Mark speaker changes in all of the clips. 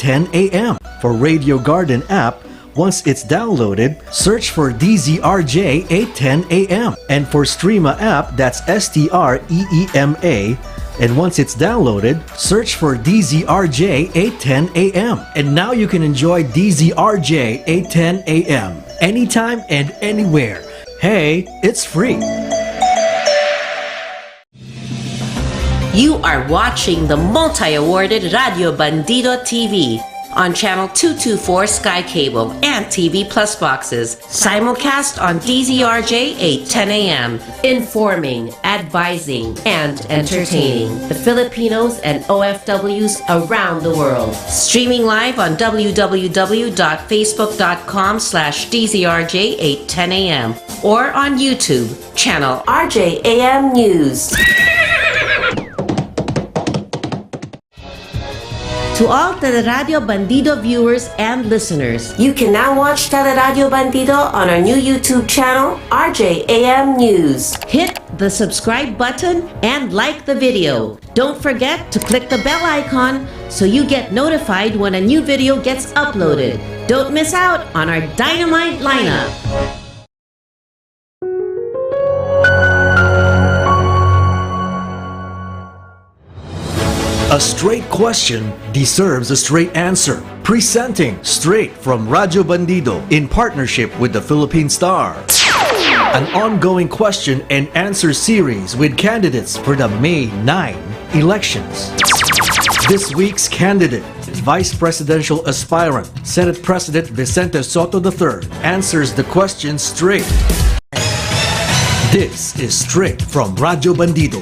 Speaker 1: 8:10 a.m. For Radio Garden app, once it's downloaded, search for DZRJ 8:10 a.m. And for Streema app, that's STREEMA. And once it's downloaded, search for DZRJ 8:10 a.m. And now you can enjoy DZRJ 8:10 a.m. anytime and anywhere. Hey, it's free.
Speaker 2: You are watching the multi-awarded Radio Bandido TV on Channel 224 Sky Cable and TV Plus boxes. Simulcast on DZRJ 8:10 a.m. Informing, advising, and entertaining the Filipinos and OFWs around the world. Streaming live on www.facebook.com/DZRJ 8:10 a.m. or on YouTube, channel RJAM News. To all Teleradio Bandido viewers and listeners, you can now watch Teleradio Bandido on our new YouTube channel, RJAM News. Hit the subscribe button and like the video. Don't forget to click the bell icon so you get notified when a new video gets uploaded. Don't miss out on our dynamite lineup.
Speaker 1: A straight question deserves a straight answer. Presenting straight from Radyo Bandido in partnership with the Philippine Star. An ongoing question and answer series with candidates for the May 9 elections. This week's candidate, Vice Presidential Aspirant, Senate President Vicente Soto III, answers the question straight. This is straight from Radyo Bandido.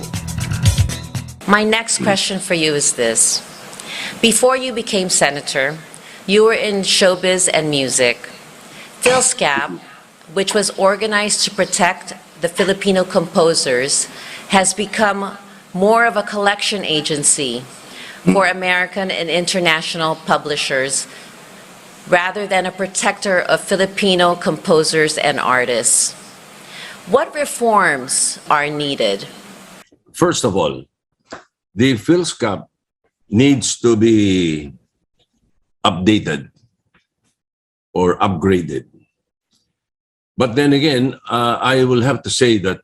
Speaker 2: My next question for you is this. Before you became senator, you were in showbiz and music. PhilSCAP, which was organized to protect the Filipino composers, has become more of a collection agency for American and international publishers rather than a protector of Filipino composers and artists. What reforms are needed?
Speaker 3: First of all, the PhilSCAP needs to be updated or upgraded. But then again, I will have to say that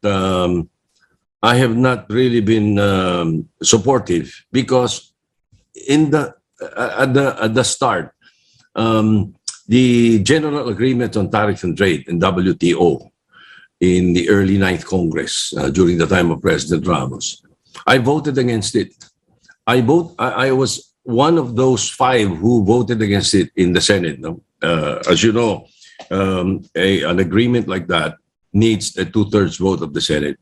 Speaker 3: I have not really been supportive because at the start, the General Agreement on Tariff and Trade in WTO in the early 9th Congress during the time of President Ramos, I voted against it. I was one of those 5 who voted against it in the Senate. No? As you know, an agreement like that needs a 2/3 vote of the Senate.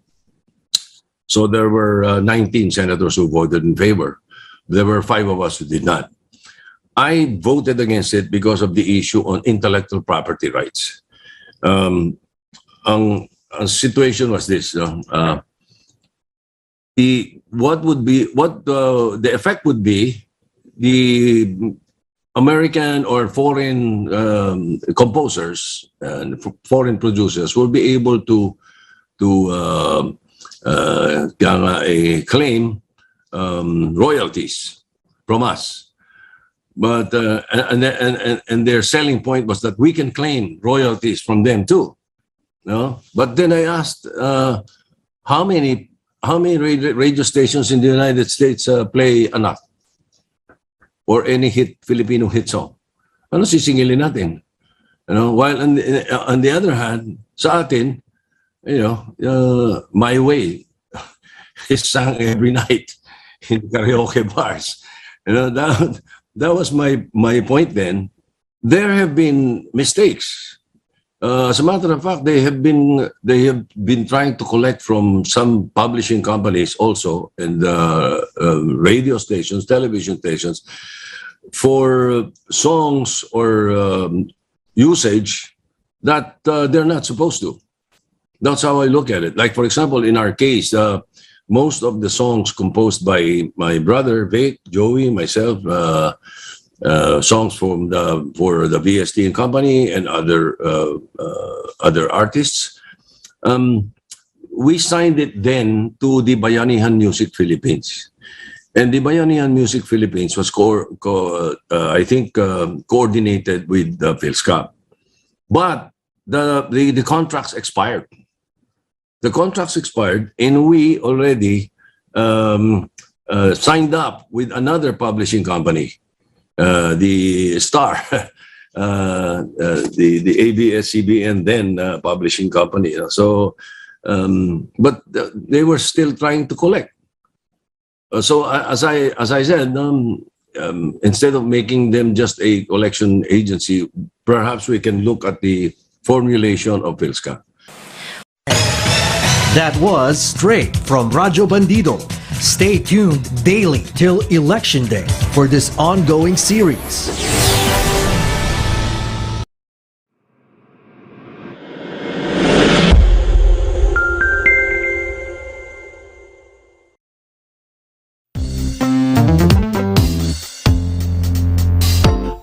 Speaker 3: So there were 19 senators who voted in favor. There were 5 of us who did not. I voted against it because of the issue on intellectual property rights. Ang situation was this. The effect would be the American or foreign composers and foreign producers will be able to claim royalties from us. But and their selling point was that we can claim royalties from them too. No? But then I asked, how many radio stations in the United States play Anak or any Filipino hit song? Ano sisingilin natin? You know, while on the other hand, sa atin, you know, My Way is sung every night in karaoke bars. You know, that was my point then. There have been mistakes. As a matter of fact, they have been trying to collect from some publishing companies also and radio stations, television stations for songs or usage that they're not supposed to. That's how I look at it. Like, for example, in our case, most of the songs composed by my brother Vic, Joey, myself, songs for the VST and Company and other artists. We signed it then to the Bayanihan Music Philippines. And the Bayanihan Music Philippines was, I think, coordinated with the PhilSCAP. But the contracts expired. The contracts expired, and we already signed up with another publishing company, the Star, the ABS-CBN then publishing company. So, but they were still trying to collect. So as I said, instead of making them just a collection agency, perhaps we can look at the formulation of PhilSCAP.
Speaker 1: That was straight from Radyo Bandido. Stay tuned daily till Election Day for this ongoing series.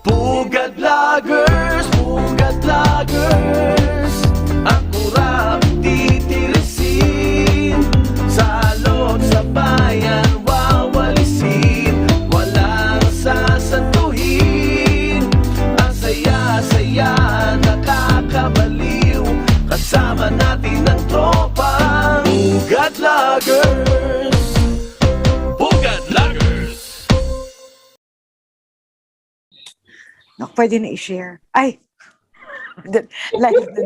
Speaker 4: Pugad Vloggers, ang kurap titirisin, salot sa bayan wawalisin, walang sasantuhin, ang saya-saya nakakabaliw, kasama natin ang tropa. Pugad Vloggers, Pugad Vloggers.
Speaker 5: No, pwede na i-share. Ay! Live na.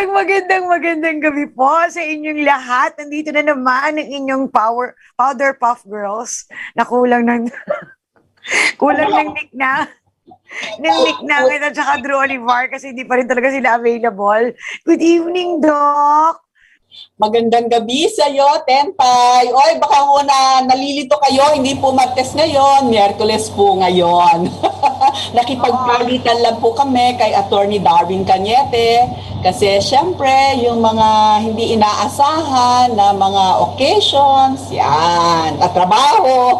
Speaker 5: Magandang gabi po sa inyong lahat. Nandito na naman ang inyong Powder Puff Girls na kulang ng nick na. Ng nick namin at saka Drew Olivar kasi hindi pa rin talaga sila available. Good evening, Doc!
Speaker 6: Magandang gabi sa iyo, Tenpay. Oy, baka muna nalilito kayo, hindi po Martes ngayon, Miyerkules po ngayon. Nakipagpalitan lang po kami kay Attorney Darwin Cañete kasi syempre yung mga hindi inaasahan na mga occasions, yan, at trabaho.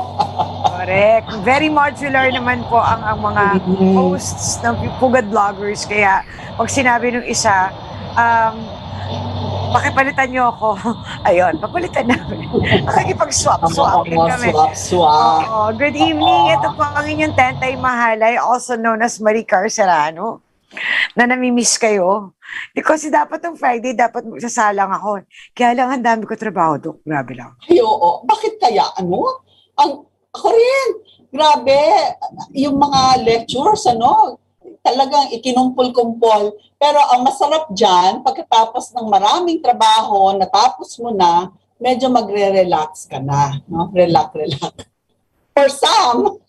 Speaker 5: Correct. Very modular naman po ang mga hosts ng Pugad Vloggers. Kaya pag sinabi ng isa, pakipalitan niyo ako. Ayun, papalitan namin. Nakikipag-swap din kami.
Speaker 6: Swap.
Speaker 5: Good evening. Ito po ang inyong Tentay Mahalay, also known as Maricar Serrano, na namimiss kayo. Kasi dapat ng Friday, dapat magsasalang ako. Kaya lang, ang dami ko trabaho, Dok. Grabe lang.
Speaker 6: Ay, oo. Bakit kaya? Ako rin. Grabe. Yung mga lectures, talagang ikinumpul-kumpol. Pero ang masarap dyan, pagkatapos ng maraming trabaho, natapos mo na, medyo magre-relax ka na. No? Relax. For some.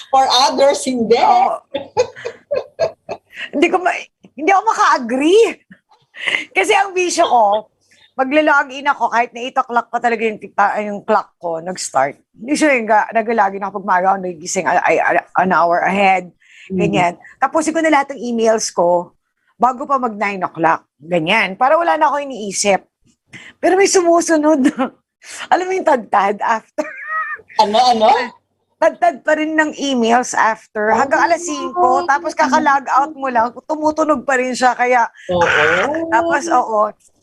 Speaker 6: For others, hindi.
Speaker 5: Hindi ako maka-agree. Kasi ang bisyo ko, magla-login ako kahit na 8 o'clock pa talaga yung clock ko, nag-start. Usually, nag-login ako pag maaga ako nagising an hour ahead. Ganyan. Tapusin ko na lahat ng emails ko bago pa mag 9 o'clock. Ganyan. Para wala na ako iniisip. Pero may sumusunod. Alam mo yung tagtad after.
Speaker 6: Ano?
Speaker 5: Tagtad pa rin ng emails after. Hanggang alas 5. Tapos kaka-log out mo lang. Tumutunog pa rin siya. Kaya, tapos,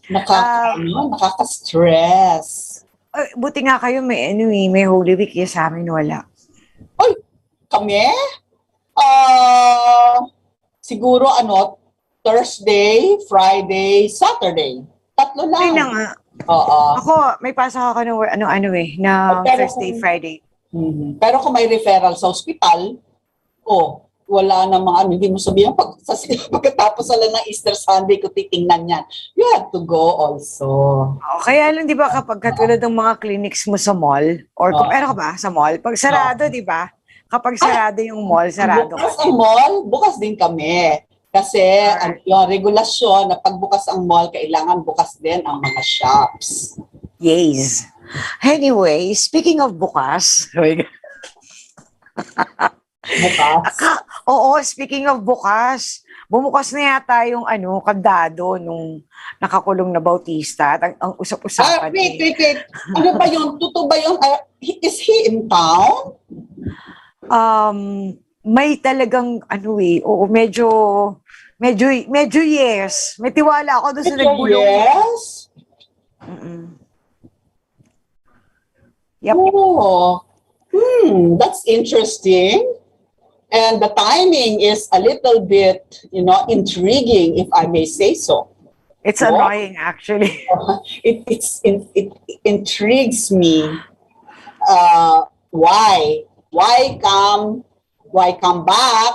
Speaker 6: nakaka-stress.
Speaker 5: Buti nga kayo may Holy Week. Yes, sa amin wala.
Speaker 6: Ay, kami? Siguro Thursday, Friday, Saturday. 3 lang.
Speaker 5: Ay na nga.
Speaker 6: Oo.
Speaker 5: Ako, may pasok ako na Thursday, Friday.
Speaker 6: Pero kung may referral sa ospital, wala namang hindi mo sabihin pagkatapos ng Easter Sunday ko titingnan yan. You have to go also.
Speaker 5: Kaya lang, di ba, kapag katulad ng mga clinics mo sa mall, or kung meron ka ba sa mall, pag sarado, di ba? Kapag sarado yung mall, sarado
Speaker 6: bukas ang mall, bukas din kami. Kasi yung regulasyon na pagbukas ang mall, kailangan bukas din ang mga shops.
Speaker 5: Yes. Anyway, speaking of bukas, speaking of bukas, bumukas na yata yung kandado nung nakakulong na Bautista. Ang usap-usapan.
Speaker 6: Wait. Ano ba yun? Totoo ba yun? Is he in town?
Speaker 5: May talagang medyo Medyo yes. May tiwala ako doon sa
Speaker 6: Medyo
Speaker 5: nagbulong.
Speaker 6: yes?
Speaker 5: Yep.
Speaker 6: Oh, that's interesting. And the timing is a little bit, intriguing, if I may say so.
Speaker 5: It's
Speaker 6: What?
Speaker 5: annoying, actually.
Speaker 6: It intrigues me. Why? Why come back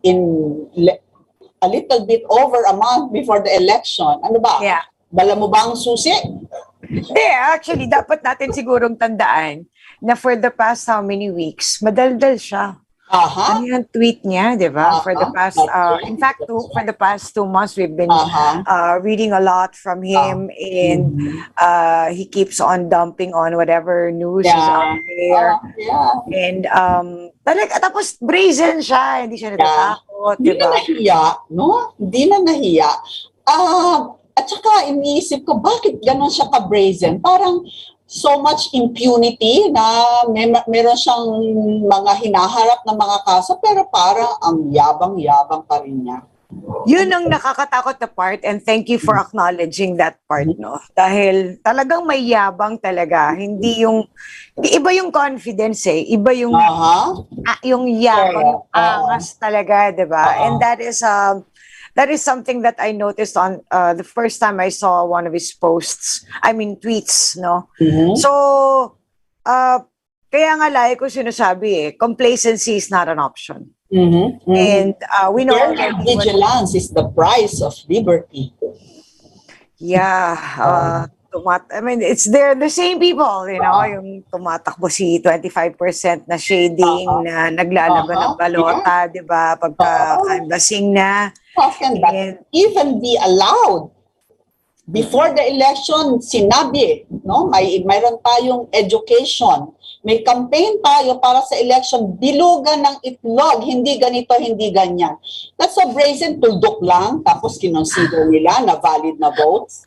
Speaker 6: in a little bit over a month before the election? Ano ba?
Speaker 5: Yeah.
Speaker 6: Dala mo ba ang susi?
Speaker 5: Hindi, actually, dapat natin sigurong tandaan na for the past how many weeks, madaldal siya.
Speaker 6: Aha.
Speaker 5: Ano yung tweet niya, di ba? For the past, in fact, for the past 2 months, we've been reading a lot from him, and he keeps on dumping on whatever news is out there.
Speaker 6: Yeah.
Speaker 5: And tapos brazen siya, hindi siya natatakot,
Speaker 6: Hindi
Speaker 5: di
Speaker 6: na
Speaker 5: ba?
Speaker 6: nahiya, no? Hindi na nahiya. At saka iniisip ko, bakit ganon siya ka-brazen? Parang so much impunity na meron siyang mga hinaharap na mga kaso, pero parang ang yabang-yabang pa rin niya.
Speaker 5: Yun ang nakakatakot na part, and thank you for acknowledging that part, no? Dahil talagang may yabang talaga. Hindi iba yung confidence iba yung yung yabang, yung angas talaga, 'di ba? And that is something that I noticed on the first time I saw one of his tweets, no? So, kaya nga lagi ko sinasabi complacency is not an option. And we know already
Speaker 6: Vigilance is the price of liberty.
Speaker 5: Yeah, it's the same people, yung tumatakbo si 25% na shading, na naglalaban ng balota, di ba, pagka canvassing na.
Speaker 6: How can that even be allowed? Before the election, sinabi, no? Mayroon tayong education. May campaign tayo para sa election, bilugan ng itlog, hindi ganito, hindi ganyan. That's so brazen, tuldok lang, tapos kinonsider nila na valid na votes.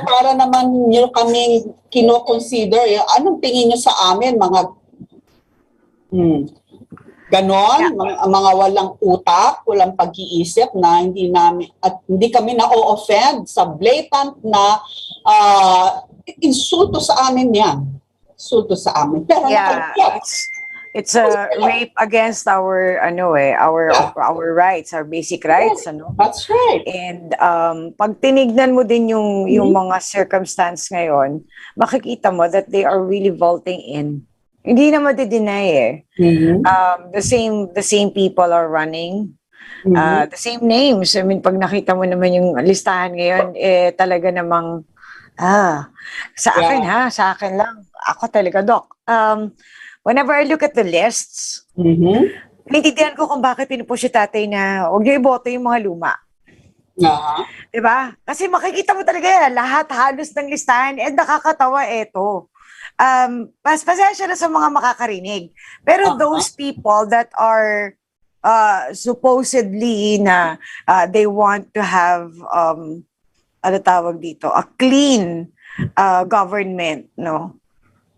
Speaker 6: Para naman nyo kaming kinoconsider, anong tingin nyo sa amin, mga ganon, mga walang utak, walang pag-iisip na hindi kami na-offend sa blatant na insulto sa amin yan. Insulto sa amin. Pero
Speaker 5: it's a rape against our rights, our basic rights,
Speaker 6: That's right.
Speaker 5: And pag tinignan mo din yung mga circumstance ngayon, makikita mo that they are really vaulting in. Hindi na madi-deny the same people are running, the same names. I mean, pag nakita mo naman yung listahan ngayon, talaga namang sa akin lang. Ako talaga, Doc. Whenever I look at the lists, naintindihan ko kung bakit pinupush si tatay na huwag niyo iboto yung mga luma. Diba? Kasi makikita mo talaga yan, lahat halos ng listahan, nakakatawa ito. Pasensya na sa mga makakarinig. Pero those people that are supposedly na they want to have a clean government, no?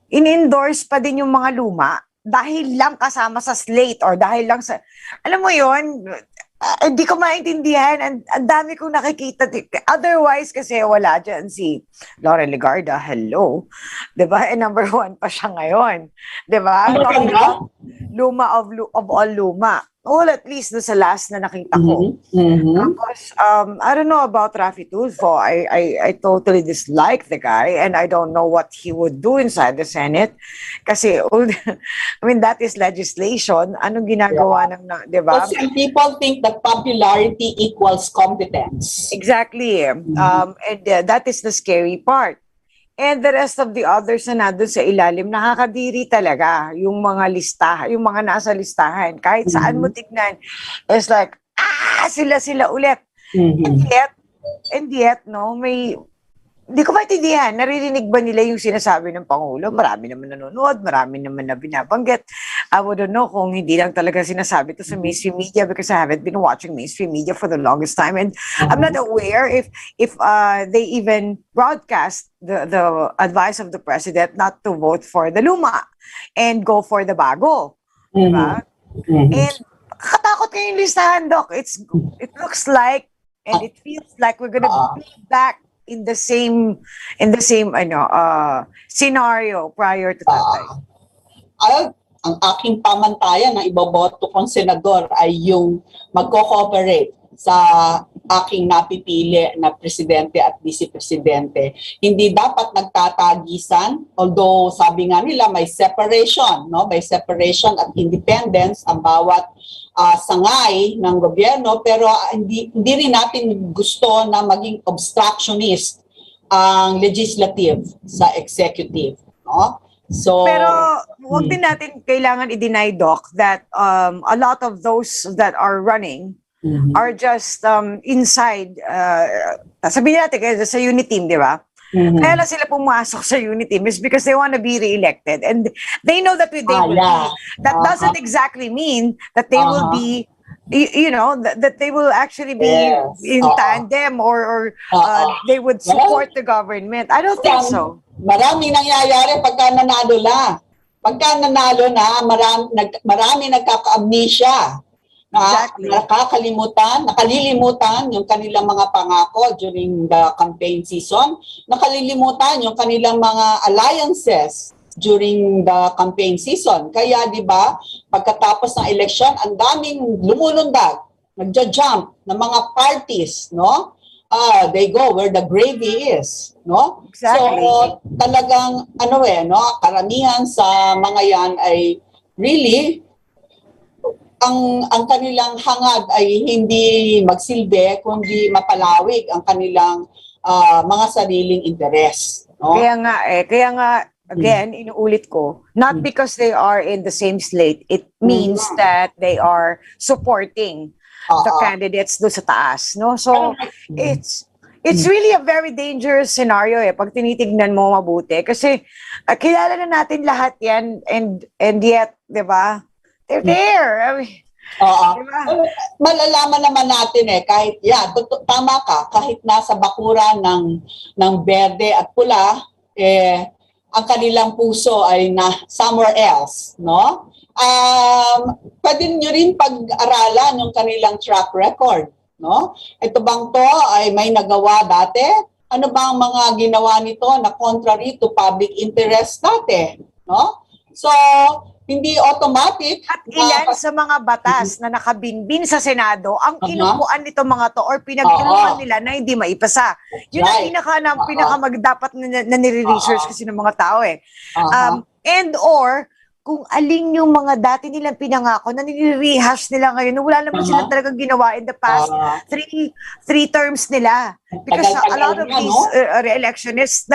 Speaker 5: In-endorse pa din yung mga luma dahil lang kasama sa slate or dahil lang sa, alam mo yon, hindi ko maintindihan. Ang dami kong nakikita. Otherwise, kasi wala dyan si Lauren Legarda. Hello. Diba? Number 1 pa siya ngayon. Diba? Luma of all luma. Well, at least sa last na nakita ko. Tapos, I don't know about Rafi Tulfo. I totally dislike the guy, and I don't know what he would do inside the Senate. Kasi, that is legislation. Anong ginagawa ng, di ba?
Speaker 6: But some people think that popularity equals competence.
Speaker 5: Exactly. And that is the scary part. And the rest of the others na nandun sa ilalim, nakakadiri talaga yung mga listahan, yung mga nasa listahan. Kahit saan mo tignan, it's like, sila ulit. And yet, no, hindi ko maintindihan, naririnig ba nila yung sinasabi ng Pangulo? Marami naman nanonood, marami naman na binabanggit. I wouldn't know kung hindi lang talaga sinasabi ito sa mainstream media, because I haven't been watching mainstream media for the longest time, and I'm not aware if they even broadcast the advice of the president not to vote for the luma and go for the bago. Diba? And katakot suot ko yung listahan, Doc. It looks like and it feels like we're gonna be back in the same scenario prior to Tatay.
Speaker 6: Ang aking pamantayan na iboboto kong senador ay yung magko-cooperate sa aking napipili na presidente at vice-presidente. Hindi dapat nagtatagisan, although sabi nga nila may separation, no? May separation at independence ang bawat sangay ng gobyerno, pero hindi rin natin gusto na maging obstructionist ang legislative sa executive, no? So,
Speaker 5: pero huwag din natin kailangan i-deny, Doc, that a lot of those that are running are just inside, sabihin natin sa unit team, di ba? Kaya lang sila pumasok sa unit team is because they want to be re-elected. And they know that they will be. That doesn't exactly mean that they will be, that they will actually be in tandem or they would support the government. I don't think so.
Speaker 6: Maraming nangyayari pagka nanalo na. Pagka nanalo na, marami nagkaka-amnesia.
Speaker 5: Exactly.
Speaker 6: Nakalilimutan yung kanilang mga pangako during the campaign season. Nakalilimutan yung kanilang mga alliances during the campaign season. Kaya, di ba, pagkatapos ng election, ang daming lumulundag, nagja-jump ng mga parties, no? They go where the gravy is, no?
Speaker 5: Exactly.
Speaker 6: So, talagang, karamihan sa mga yan ay really, ang kanilang hangad ay hindi magsilbi, kundi mapalawig ang kanilang mga sariling interes, no?
Speaker 5: Kaya nga, again, inuulit ko, not because they are in the same slate, it means that they are supporting the candidates do sa taas, no? So it's really a very dangerous scenario pag tinitignan mo mabuti kasi kilala na natin lahat yan and yet, 'di ba? They're there. I mean, diba?
Speaker 6: Malalaman naman natin kahit tama ka, kahit nasa bakuran ng berde at pula ang kanilang puso ay na somewhere else, no? Pwede nyo rin pag-aralan yung kanilang track record, no? Ito bang to ay may nagawa dati? Ano bang mga ginawa nito na contrary to public interest dati, no? So, hindi automatic.
Speaker 5: At ilan sa mga batas na nakabinbin sa Senado ang inupuan nito mga to or pinag-inuman nila na hindi maipasa. Yun ang pinaka dapat na nire-research kasi ng mga tao and or kung alin yung mga dati nilang pinangako na nire-rehash nila ngayon na wala naman sila talagang ginawa in the past three terms nila. Because a lot of these re-electionists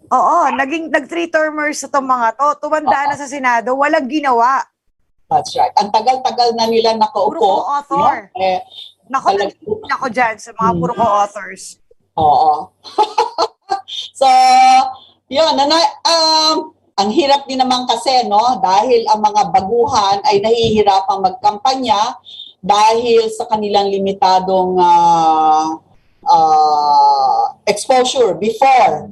Speaker 5: nag-3-termers sa itong mga to. Tumanda na sa Senado, walang ginawa.
Speaker 6: That's right. Ang tagal-tagal na nila nakaupo.
Speaker 5: Puro co-author. Nagiging ako dyan sa mga puro co-authors.
Speaker 6: Oo. So, yun. Ang hirap din naman kasi, no? Dahil ang mga baguhan ay nahihirapang magkampanya dahil sa kanilang limitadong exposure before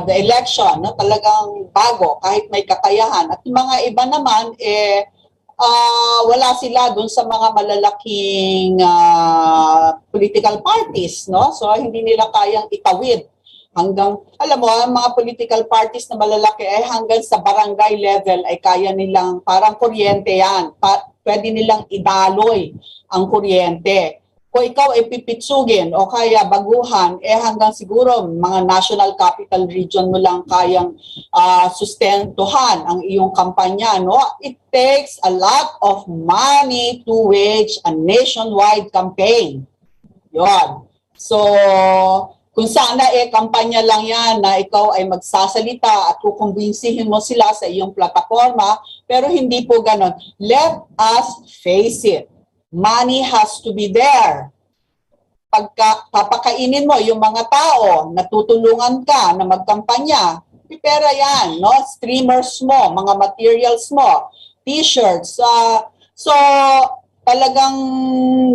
Speaker 6: the election, no? Talagang bago, kahit may kakayahan. At yung mga iba naman, wala sila dun sa mga malalaking political parties, no? So, hindi nila kayang itawid hanggang, alam mo, ang mga political parties na malalaki ay hanggang sa barangay level ay kaya nilang, parang kuryente yan. Pwede nilang idaloy ang kuryente. Kung ikaw ay pipitsugin o kaya baguhan, hanggang siguro mga national capital region mo lang kayang sustentuhan ang iyong kampanya, no? It takes a lot of money to wage a nationwide campaign. Yun. So, kung sana kampanya lang yan na ikaw ay magsasalita at kukumbinsihin mo sila sa iyong plataforma, pero hindi po ganon. Let us face it. Money has to be there. Pagka papakainin mo yung mga tao, natutulungan ka na magkampanya, pipera yan, no? Streamers mo, mga materials mo, t-shirts. So, talagang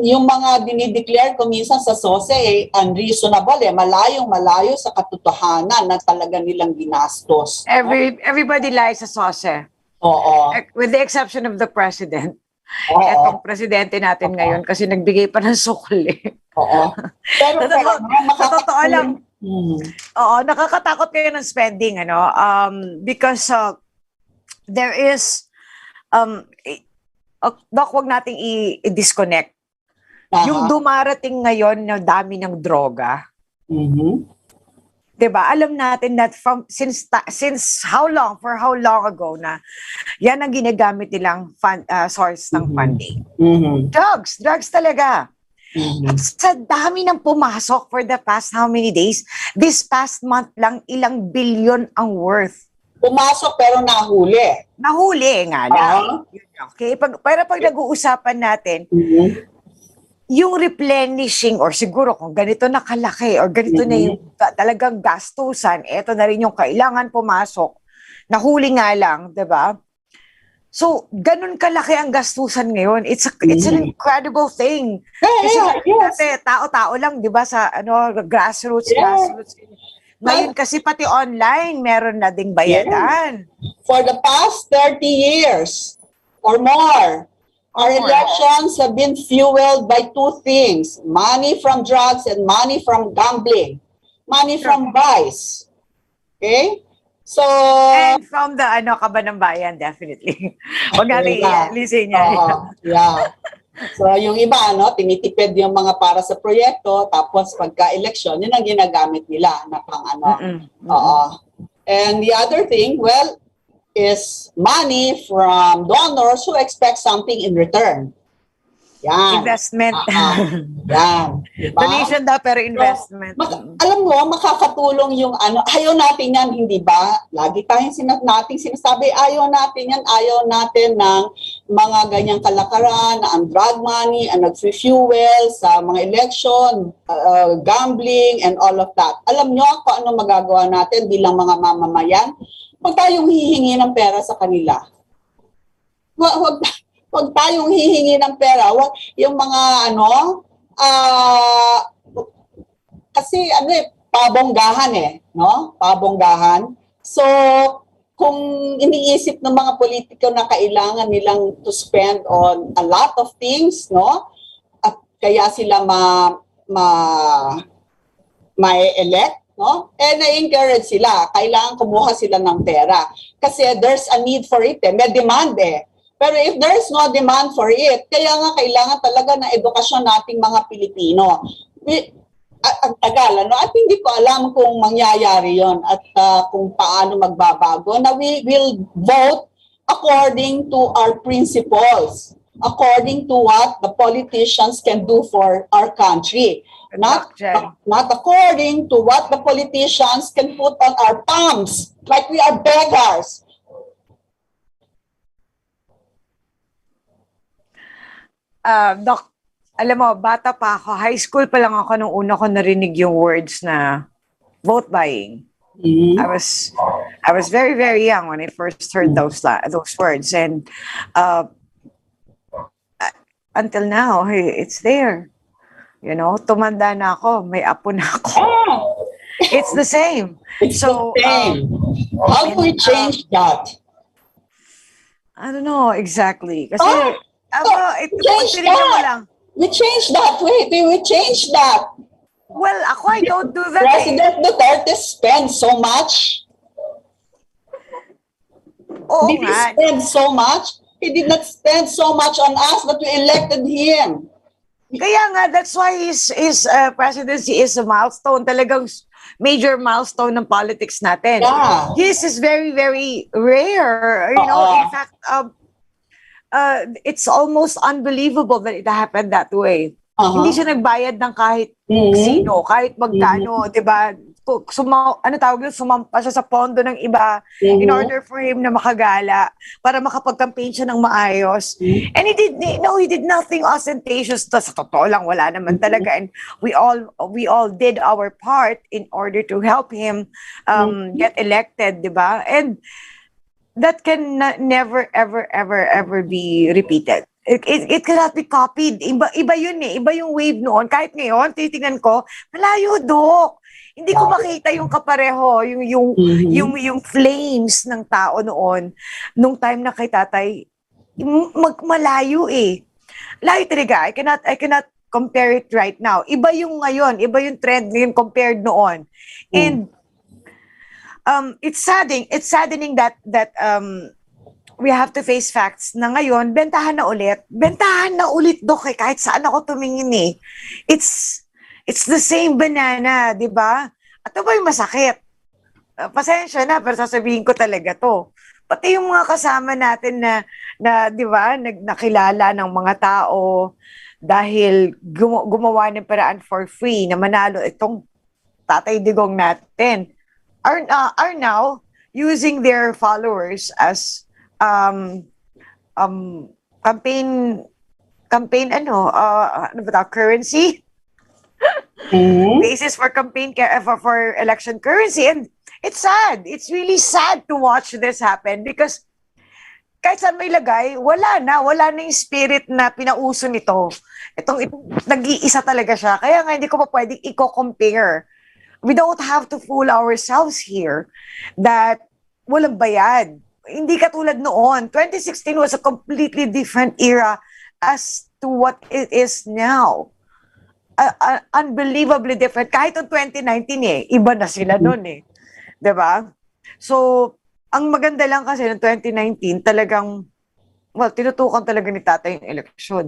Speaker 6: yung mga dinideclare ko minsan sa SOSE unreasonable, malayong-malayo sa katotohanan na talaga nilang ginastos.
Speaker 5: Everybody lies sa SOSE.
Speaker 6: Oo.
Speaker 5: With the exception of the president. etong presidente natin ngayon kasi nagbigay pa ng sukli.
Speaker 6: Oo. Pero
Speaker 5: Sa totoo lang,
Speaker 6: Mm.
Speaker 5: oo, nakakatakot kayo ng spending, because there is, Doc, wag nating i-disconnect. Yung dumarating ngayon na dami ng droga,
Speaker 6: Mhm.
Speaker 5: 'di ba? Alam natin that since how long, for how long ago na yan ang ginagamit nilang source ng funding.
Speaker 6: Mhm.
Speaker 5: Drugs talaga.
Speaker 6: Mhm.
Speaker 5: At sa dami ng pumasok for the past how many days, this past month lang ilang billion ang worth.
Speaker 6: Pumasok pero nahuli.
Speaker 5: Nahuli nga lang. Okay, pero pag nag-uusapan natin,
Speaker 6: Mhm.
Speaker 5: yung replenishing or siguro kung ganito na kalaki or ganito na yung talagang gastusan, eto na rin yung kailangan pumasok, nahuli nga lang, 'di ba? So, ganun kalaki ang gastusan ngayon. It's an incredible thing. Kasi dati, tao-tao lang, 'di ba, sa grassroots. Ngayon kasi pati online, meron na ding bayadan.
Speaker 6: For the past 30 years or more, our elections have been fueled by two things: money from drugs and money from gambling, money from vice. Okay? So,
Speaker 5: And from the kaban ng bayan, definitely. Huwag natin i-listen yan.
Speaker 6: Yeah. So, yung iba, tinitipid yung mga para sa proyekto, tapos pagka-election, yun ang ginagamit nila na pang And the other thing, well, is money from donors who expect something in return. Yan.
Speaker 5: Investment.
Speaker 6: Yan. Diba?
Speaker 5: Donation daw, pero investment.
Speaker 6: Alam mo, makakatulong yung ayaw natin yan, hindi ba? Lagi tayong nating sinasabi, ayaw natin yan, ayaw natin ng mga ganyang kalakaran, na ang drug money, ang nag-fuel sa mga election, gambling, and all of that. Alam nyo kung ano magagawa natin bilang mga mamamayan? Huwag tayong hihingi ng pera sa kanila. Huwag tayong hihingi ng pera. Yung mga kasi pabonggahan no? Pabonggahan. So, kung iniisip ng mga politiko na kailangan nilang to spend on a lot of things, no? At kaya sila ma-elect, no? Na-encourage sila. Kailangan kumuha sila ng pera. Kasi there's a need for it. May demand Pero if there's no demand for it, kaya nga kailangan talaga ng edukasyon nating mga Pilipino. Ang tagal, at hindi ko alam kung mangyayari yon at kung paano magbabago, na we will vote according to our principles, according to what the politicians can do for our country. Not according to what the politicians can put on our palms, like we are beggars.
Speaker 5: Doc, alam mo, bata pa ako, high school pa lang ako nung una ko narinig yung words na vote buying. I was very, very young when I first heard those words, and until now, it's there. Tumanda na ako, may apo na ako. It's the same.
Speaker 6: It's the same. How do we change that?
Speaker 5: I don't know exactly. Kasi
Speaker 6: we changed that. We changed that.
Speaker 5: Well, ako, I don't do that.
Speaker 6: President Duterte spends so much. Did he spend so much? He did not spend so much on us, but we elected him.
Speaker 5: Kaya nga, that's why his presidency is a milestone. Talagang major milestone ng politics natin.
Speaker 6: Yeah.
Speaker 5: This is very, very rare. In fact, it's almost unbelievable that it happened that way. Hindi siya nagbayad ng kahit sino, kahit magkano, 'di ba? Sumampa siya sa pondo ng iba in order for him na makagala para makapag-campaign siya ng maayos. And he did nothing ostentatious. Sa totoo lang, wala naman talaga. And we all did our part in order to help him get elected, 'di ba? And that can never, ever, ever, ever be repeated. It cannot be copied. Iba yun Iba yung wave noon. Kahit ngayon, titingnan ko, malayo, Dok. Hindi ko makita yung kapareho, yung flames ng tao noon. Nung time na kay tatay, malayo eh. Layo talaga. I cannot compare it right now. Iba yung ngayon, iba yung trend ngayon compared noon. And it's saddening that we have to face facts na ngayon, bentahan na ulit. Bentahan na ulit, Dok, eh, kahit saan ako tumingin eh. It's the same banana, di ba? At ito ba yung masakit? Pasensya na, pero sasabihin ko talaga to. Pati yung mga kasama natin na di ba, nakilala ng mga tao dahil gumawa ng paraan for free na manalo itong Tatay Digong natin are now using their followers as campaign currency basis for campaign for election currency. And it's sad. It's really sad to watch this happen because kahit saan may lagay, wala na yung spirit na pinauso nito. Itong nag-iisa talaga siya. Kaya nga hindi ko pa pwedeng i-compare. We don't have to fool ourselves here that walang bayad. Hindi katulad noon. 2016 was a completely different era as to what it is now. Unbelievably different. Kahit noong 2019 iba na sila noon eh. 'Di ba? So, ang maganda lang kasi noong 2019 talagang tinutukan talaga ni Tatay yung eleksyon.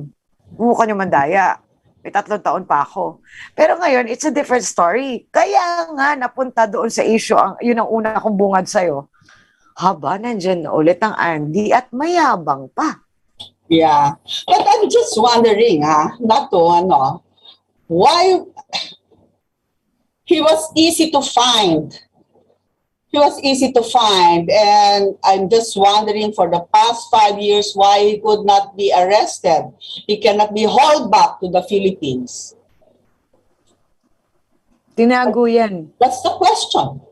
Speaker 5: Bukan yung mandaya. May 3 taon pa ako. Pero ngayon, it's a different story. Kaya nga napunta doon sa issue, yun ang una kong bungad sa'yo. Haba, nandyan na ulit ang Andy at mayabang pa.
Speaker 6: Yeah. But I'm just wondering, not to, why he was easy to find. He was easy to find, and I'm just wondering for the past 5 years why he could not be arrested. He cannot be hauled back to the Philippines.
Speaker 5: Tinago yan.
Speaker 6: That's the question.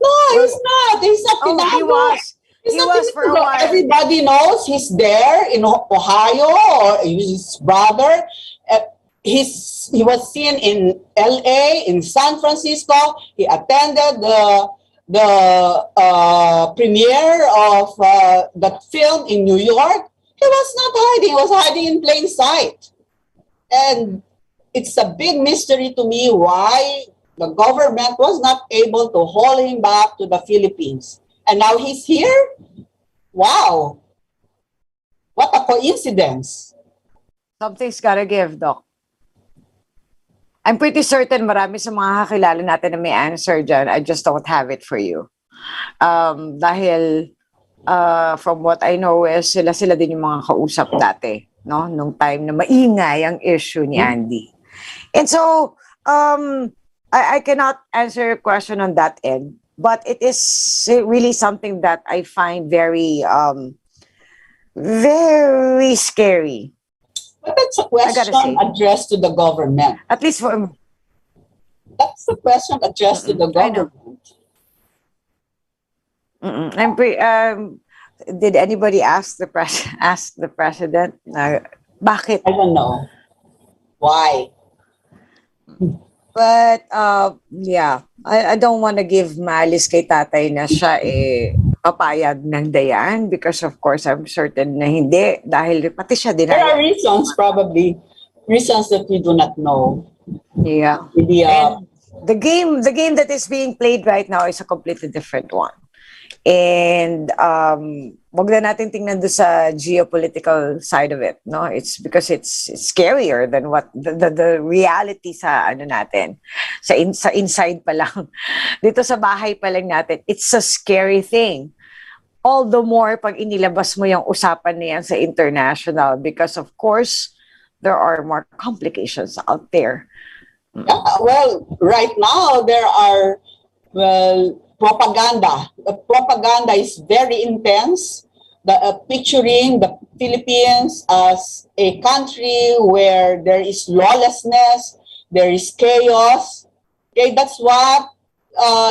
Speaker 6: No, he's not. He's not tinago.
Speaker 5: He was.
Speaker 6: He's
Speaker 5: He
Speaker 6: not
Speaker 5: was for a
Speaker 6: tinago.
Speaker 5: while.
Speaker 6: Everybody knows he's there in Ohio, or his brother. He was seen in LA, in San Francisco. He attended the premiere of that film in New York. He was not hiding. He was hiding in plain sight. And it's a big mystery to me why the government was not able to haul him back to the Philippines. And now he's here? Wow. What a coincidence.
Speaker 5: Something's gotta give, Doc. I'm pretty certain marami sa mga kakilala natin na may answer dyan. I just don't have it for you. Dahil from what I know is sila din yung mga kausap dati, no? Nung time na maingay ang issue ni Andy. And so, I cannot answer your question on that end, but it is really something that I find very, very scary.
Speaker 6: But that's a question addressed to the government.
Speaker 5: At least for...
Speaker 6: That's a question addressed to the government.
Speaker 5: Did anybody ask the president? Bakit?
Speaker 6: I don't know. Why?
Speaker 5: But yeah, I don't want to give malice kay tatay na siya papayag ng dayan because of course I'm certain na hindi dahil pati siya din.
Speaker 6: There are reasons probably, reasons that we do not know.
Speaker 5: Yeah. And the game that is being played right now is a completely different one. And wag na natin tingnan doon sa geopolitical side of it, no? It's because it's scarier than what the reality sa natin. Sa inside pa lang. Dito sa bahay pa lang natin, it's a scary thing. All the more pag inilabas mo yung usapan niyan sa international because of course there are more complications out there.
Speaker 6: Yeah, well, right now there are propaganda. The propaganda is very intense. Picturing the Philippines as a country where there is lawlessness, there is chaos. Okay, that's what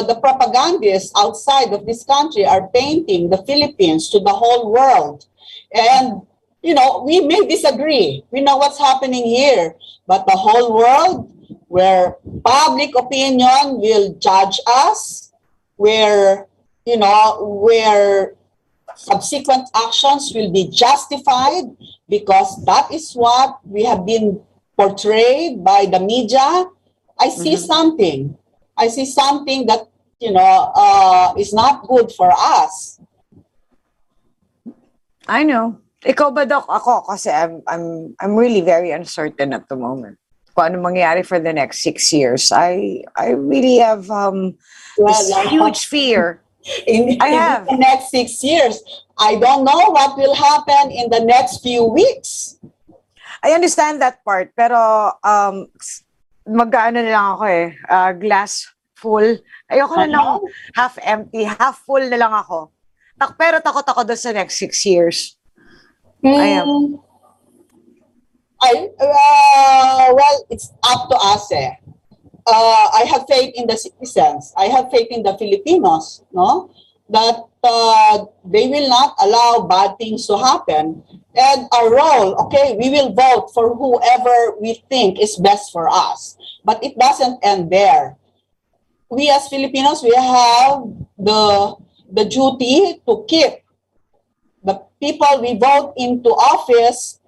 Speaker 6: the propagandists outside of this country are painting the Philippines to the whole world. And, you know, we may disagree. We know what's happening here. But the whole world, where public opinion will judge us, where, you know, where subsequent actions will be justified because that is what we have been portrayed by the media. I see something. I see something that, is not good for us.
Speaker 5: I know. Ikaw ba, Doc? Ako, kasi I'm really very uncertain at the moment. Kung ano mangyayari for the next 6 years. I really have this huge fear.
Speaker 6: In
Speaker 5: I have.
Speaker 6: the next 6 years, I don't know what will happen in the next few weeks.
Speaker 5: I understand that part, pero mag-ano na lang ako glass full. Ayoko na lang half empty, half full na lang ako. Pero takot ako doon sa next 6 years. I am.
Speaker 6: Well, it's up to us. I have faith in the citizens. I have faith in the Filipinos, no? That they will not allow bad things to happen. And our role, okay, we will vote for whoever we think is best for us. But it doesn't end there. We as Filipinos, we have the duty to keep the people we vote into office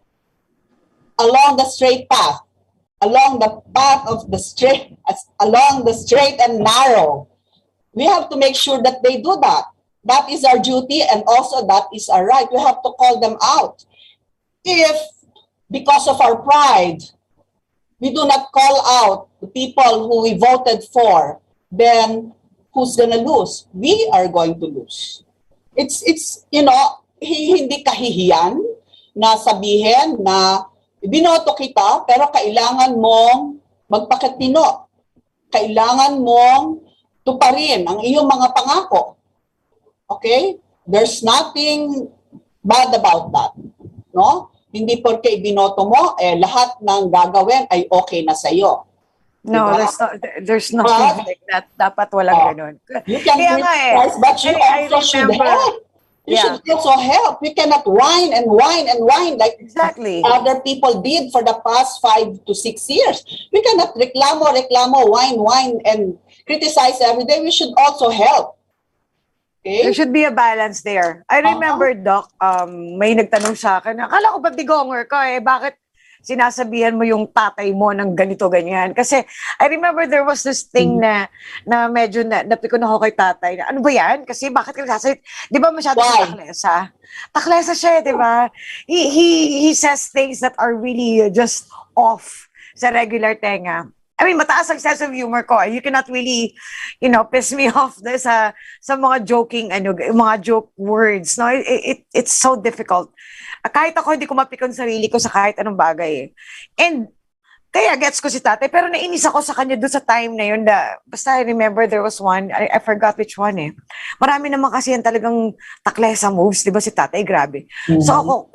Speaker 6: along the straight path, along the path of the straight, along the straight and narrow. We have to make sure that they do that. That is our duty, and also that is our right. We have to call them out. If, because of our pride, we do not call out the people who we voted for, then who's gonna lose? We are going to lose. It's hindi kahihiyan na sabihin na binoto kita pero kailangan mong magpakatino. Kailangan mong tuparin ang iyong mga pangako. Okay? There's nothing bad about that. No? Hindi porke ibinoto mo, lahat ng gagawin ay okay na sa'yo.
Speaker 5: No,
Speaker 6: diba?
Speaker 5: there's nothing like that. Dapat walang ganun.
Speaker 6: You can criticize, but you also should help. You should also help. We cannot whine and whine and whine like
Speaker 5: Exactly.
Speaker 6: other people did for the past 5 to 6 years. We cannot reklamo, whine, and criticize every day. We should also help. Okay?
Speaker 5: There should be a balance there. I remember, Doc, may nagtanong sa akin, akala ko ba digonger ka bakit sinasabihan mo yung tatay mo ng ganito, ganyan? Kasi I remember there was this thing na medyo napikon ako kay tatay. Na, ano ba yan? Kasi bakit ka nagsasalit? Di ba masyado si taklesa? Taklesa siya, di ba? He says things that are really just off sa regular tenga. I mean, mataas ang sense of humor ko. You cannot really, piss me off sa mga joking, mga joke words. No, it's so difficult. Kahit ako, hindi ko mapikon sarili ko sa kahit anong bagay. And kaya gets ko si tatay, pero nainis ako sa kanya doon sa time na yun. Basta I remember there was one, I forgot which one Marami naman kasi yan talagang taklesa moves, di ba si tatay, grabe. So ako,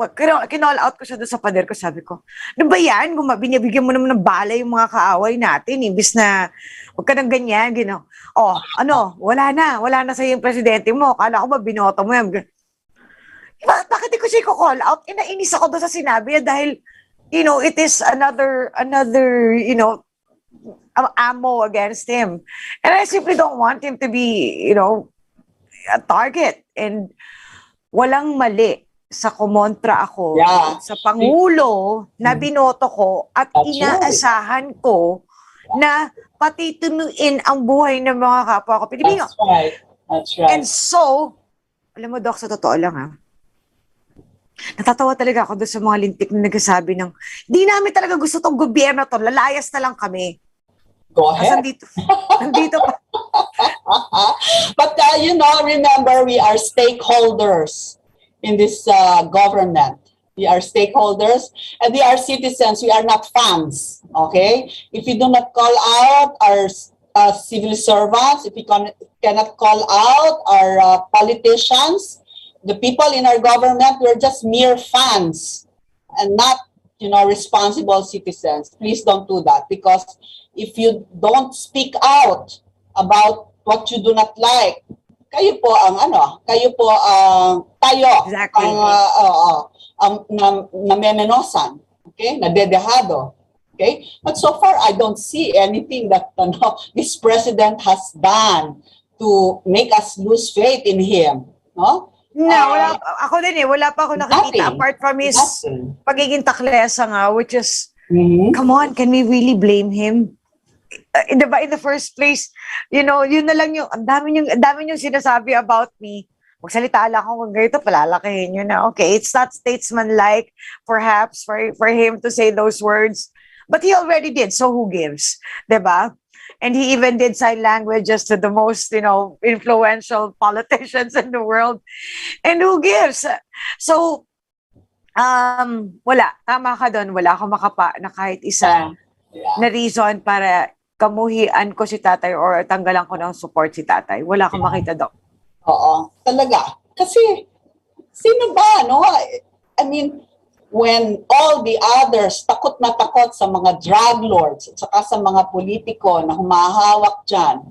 Speaker 5: kinall out ko siya doon sa pader ko, sabi ko, ano ba yan? Binibigyan mo naman ng bala yung mga kaaway natin, imbis na huwag ka ng ganyan, wala na sa'yo yung presidente mo, kala ko ba binoto mo yan? Bakit di ko siya i-call out? Nainis ako doon sa sinabi dahil it is another ammo against him. And I simply don't want him to be, a target. And walang mali sa kumontra ako sa Pangulo na binoto ko at inaasahan ko na patitunuin ang buhay ng mga kapwa ko Pilipino.
Speaker 6: That's right.
Speaker 5: And so, alam mo, Doc, sa totoo lang natatawa talaga ako doon sa mga lintik na nagsasabi ng, di namin talaga gusto tong gobyerno to, lalayas na lang kami.
Speaker 6: Go ahead.
Speaker 5: Nandito pa.
Speaker 6: But, remember, we are stakeholders in this government. We are stakeholders and we are citizens. We are not fans. Okay? If you do not call out our civil servants, if you cannot call out our politicians, the people in our government, we're just mere fans and not, responsible citizens. Please don't do that, because if you don't speak out about what you do not like, kayo po tayo,
Speaker 5: Exactly.
Speaker 6: ang namemenosan, okay, nadedehado. Okay? But so far, I don't see anything that this president has done to make us lose faith in him. No?
Speaker 5: wala, ako din wala pa ako nakikita
Speaker 6: nothing.
Speaker 5: apart from his
Speaker 6: Nothing.
Speaker 5: pagiging taklesa nga, which is,
Speaker 6: Mhm.
Speaker 5: come on, can we really blame him? Diba, in the first place, yun na lang yung, ang dami yung sinasabi about me. Magsalita lang ako kung ganito, palalakihin yun na. Okay, it's not statesman-like, perhaps, for him to say those words. But he already did, so who gives? Diba? And he even did sign languages to the most, influential politicians in the world. And who gives? So, wala. Tama ka doon. Wala akong makapa na kahit isa na reason para kamuhian ko si tatay or tanggalan ko ng support si tatay. Wala akong makita doon.
Speaker 6: Oo, talaga. Kasi, sino ba, no? I mean, when all the others takot na takot sa mga drug lords at saka sa mga politiko na humahawak dyan,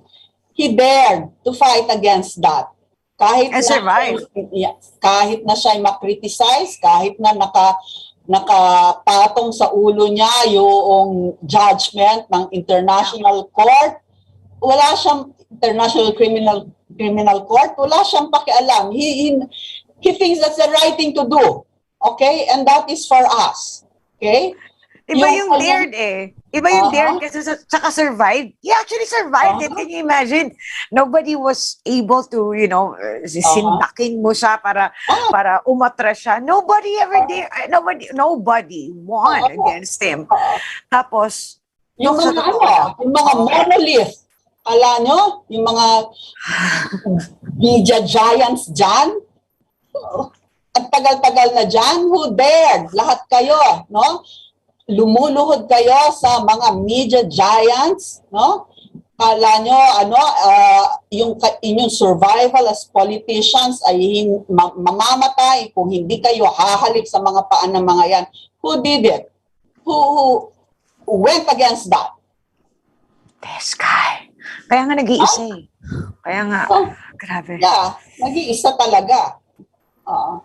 Speaker 6: he dared to fight against that. Kahit kahit na siya makriticize, kahit na nakapatong sa ulo niya yung judgment ng International Court, wala siyang International Criminal Court, wala siyang pakialam. He thinks that's the right thing to do. Okay? And that is for us. Okay?
Speaker 5: Iba yung dared Iba yung dared kasi saka survived. He actually survived it. Can you imagine? Nobody was able to, sindakin mo siya para umatras siya. Nobody ever did. Nobody won against him. Tapos,
Speaker 6: yung mga monolith, ala nyo, yung mga media giants dyan, at tagal-tagal na dyan, who dared? Lahat kayo, no? Lumuluhod kayo sa mga media giants, no? Kala nyo, yung inyong survival as politicians ay mamamatay kung hindi kayo hahalik sa mga paan ng mga yan. Who did it? Who went against that?
Speaker 5: This guy. Kaya nga nag-iisa Kaya nga, grabe.
Speaker 6: Yeah, nag-iisa talaga.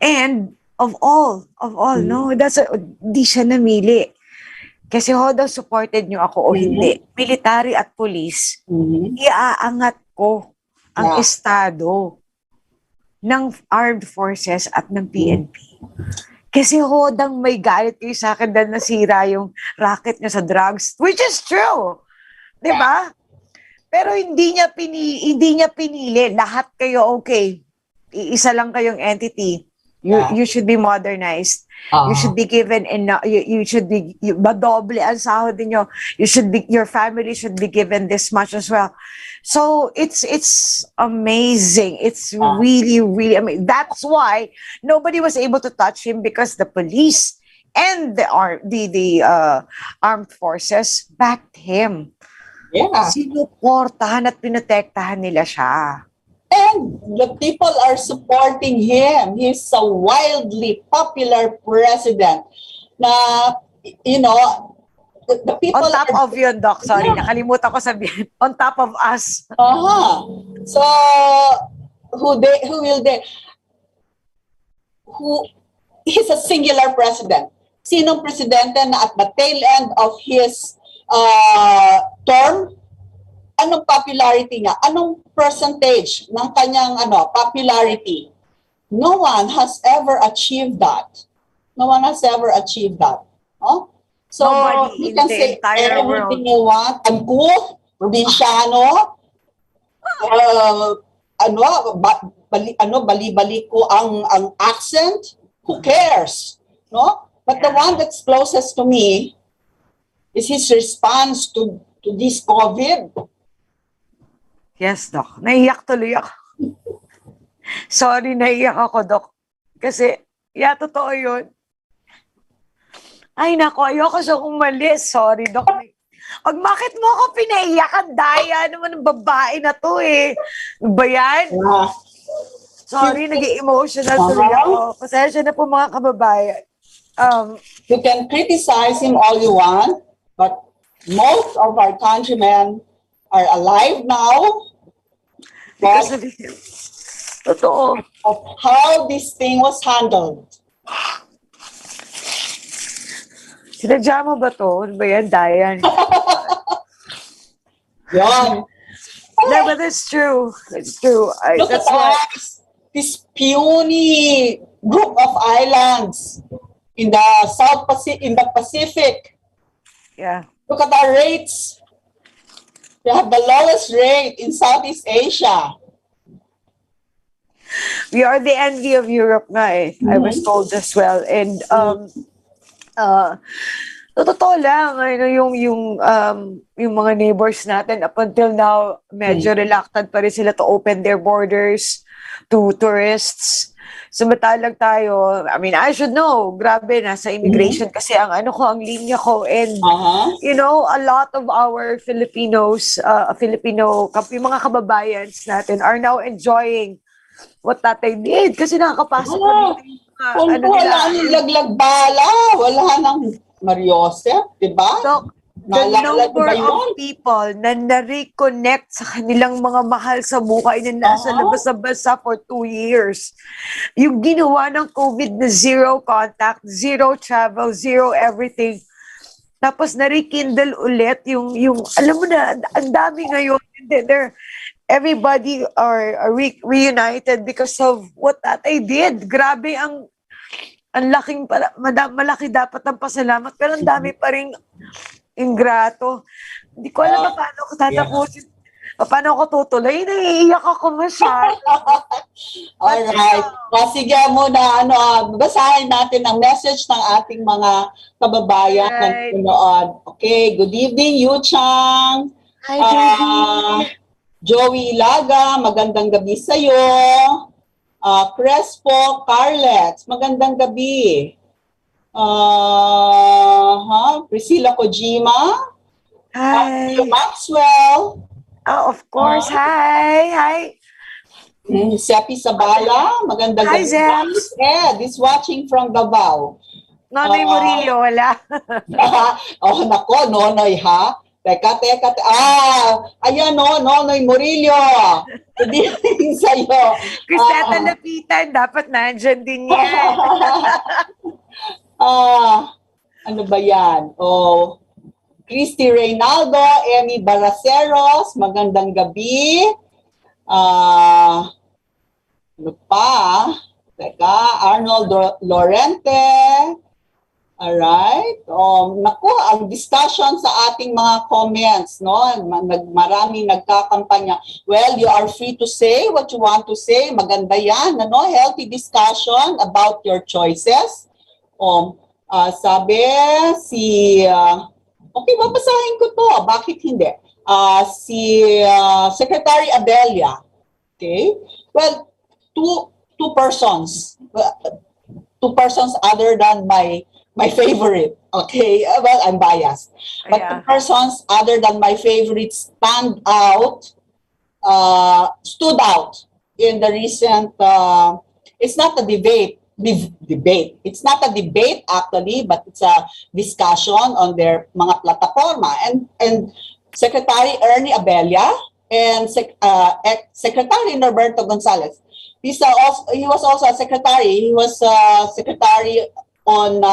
Speaker 5: And of all, no, di siya namili. Kasi daw supported niyo ako o hindi. Military at police, iaangat ko ang estado ng armed forces at ng PNP. Kasi hodang may galit kayo sa akin dahil nasira yung racket niya sa drugs, which is true. Diba? Pero hindi niya pinili. Lahat kayo okay. Iisa lang kayong entity. You should be modernized. You should be given you should be madoble ang sahod niyo. Your family should be given this much as well. So it's amazing. It's really, really, I mean, that's why nobody was able to touch him, because the police and the armed forces backed him.
Speaker 6: Yeah.
Speaker 5: Sinuportahan at pinotektahan nila siya.
Speaker 6: And the people are supporting him. He's a wildly popular president. Na, the people
Speaker 5: on top of yun, Doc. Sorry, nakalimutan ko sabihin. On top of us.
Speaker 6: So, he's a singular president. Sinong presidente na at the tail end of his term, anong popularity niya? Anong percentage ng kanyang popularity? No one has ever achieved that. No one has ever achieved that. So,
Speaker 5: nobody
Speaker 6: you can say everything you want. Ang cool, probinsyano, bali-bali ko ang accent. Who cares? No? But the one that's closest to me is his response to this COVID.
Speaker 5: Yes, Doc. Naiyak tuloy ako. Sorry, naiyak ako, Doc. Kasi, totoo yun. Ay, naku, ayoko siya umalis. Sorry, Doc. Bakit mo ako pinaiyakan? Daya naman ng babae na to Ba yan? Sorry, nag-emotional tuloy ako. Pasensya na po mga kababayan.
Speaker 6: You can criticize him all you want, but most of our countrymen are alive now.
Speaker 5: Because of him. Totoo.
Speaker 6: Of how this thing was handled.
Speaker 5: Sinadya mo ba to? Ano ba yan, Dayan?
Speaker 6: Yan.
Speaker 5: No, but it's true. It's true.
Speaker 6: Look
Speaker 5: That's
Speaker 6: at
Speaker 5: why.
Speaker 6: us. this puny group of islands in the Pacific.
Speaker 5: Yeah.
Speaker 6: Look at our rates. We have the lowest rate in Southeast Asia.
Speaker 5: We are the envy of Europe nga eh. I was told as well. And totoo lang, ano, yung mga neighbors natin up until now, medyo reluctant pa rin sila to open their borders to tourists. Samantalang tayo, I mean, I should know, grabe, nasa immigration kasi ang ang linya ko. And, you know, a lot of our Filipinos, yung mga kababayans natin are now enjoying what tatay did kasi nakakapasok na dito yung
Speaker 6: Kung wala nang laglag bala, wala nang Mariosep, di ba?
Speaker 5: So, the number of people na na-reconnect sa kanilang mga mahal sa buhay na nasa labas sa bansa for 2 years. Yung ginawa ng COVID na zero contact, zero travel, zero everything. Tapos na-rekindle ulit yung alam mo na, ang dami ngayon. Everybody are reunited because of what tatay did. Grabe ang laking, malaki dapat ang pasalamat, pero ang dami pa rin ingrato. Hindi ko alam paano ko tatapusin. Paano ko tutuloy? Naiiyak ako masyado.
Speaker 6: Alright. Sige muna, basahin natin ang message ng ating mga kababayan na nanonood. Okay, good evening, Yu Chang.
Speaker 5: Hi, baby.
Speaker 6: Joey Ilaga, magandang gabi sa'yo. Crespo Carlet, magandang gabi. Priscilla Kojima.
Speaker 5: Hi.
Speaker 6: Maxwell.
Speaker 5: Oh, of course. Hi.
Speaker 6: Sepi Sabala, magandang
Speaker 5: Hi,
Speaker 6: gabi.
Speaker 5: Zeps.
Speaker 6: Ed is watching from Davao.
Speaker 5: Nonoy Murillo, wala.
Speaker 6: Nako, Nonoy ha. Teka. Ayan Nonoy Murillo. Good evening sa'yo.
Speaker 5: Cristeta Lapitan, dapat nandyan din yan.
Speaker 6: Ano ba yan? Christy Reynaldo, Emmy Baraceros, magandang gabi. Ano pa? Teka, Arnold Lorente. Alright. Naku, ang discussion sa ating mga comments, no? Maraming nagkakampanya. Well, you are free to say what you want to say. Maganda yan, ano? Healthy discussion about your choices. Sabi okay, babasahin ko to. Bakit hindi? Si Secretary Abelia. Okay? Well, two persons. Two persons other than my favorite. Okay? Well, I'm biased. But two persons other than my favorite stood out in the recent, it's not a debate. It's not a debate actually, but it's a discussion on their mga plataforma. And Secretary Ernie Abella and Secretary Norberto Gonzales. He was also a secretary. He was secretary on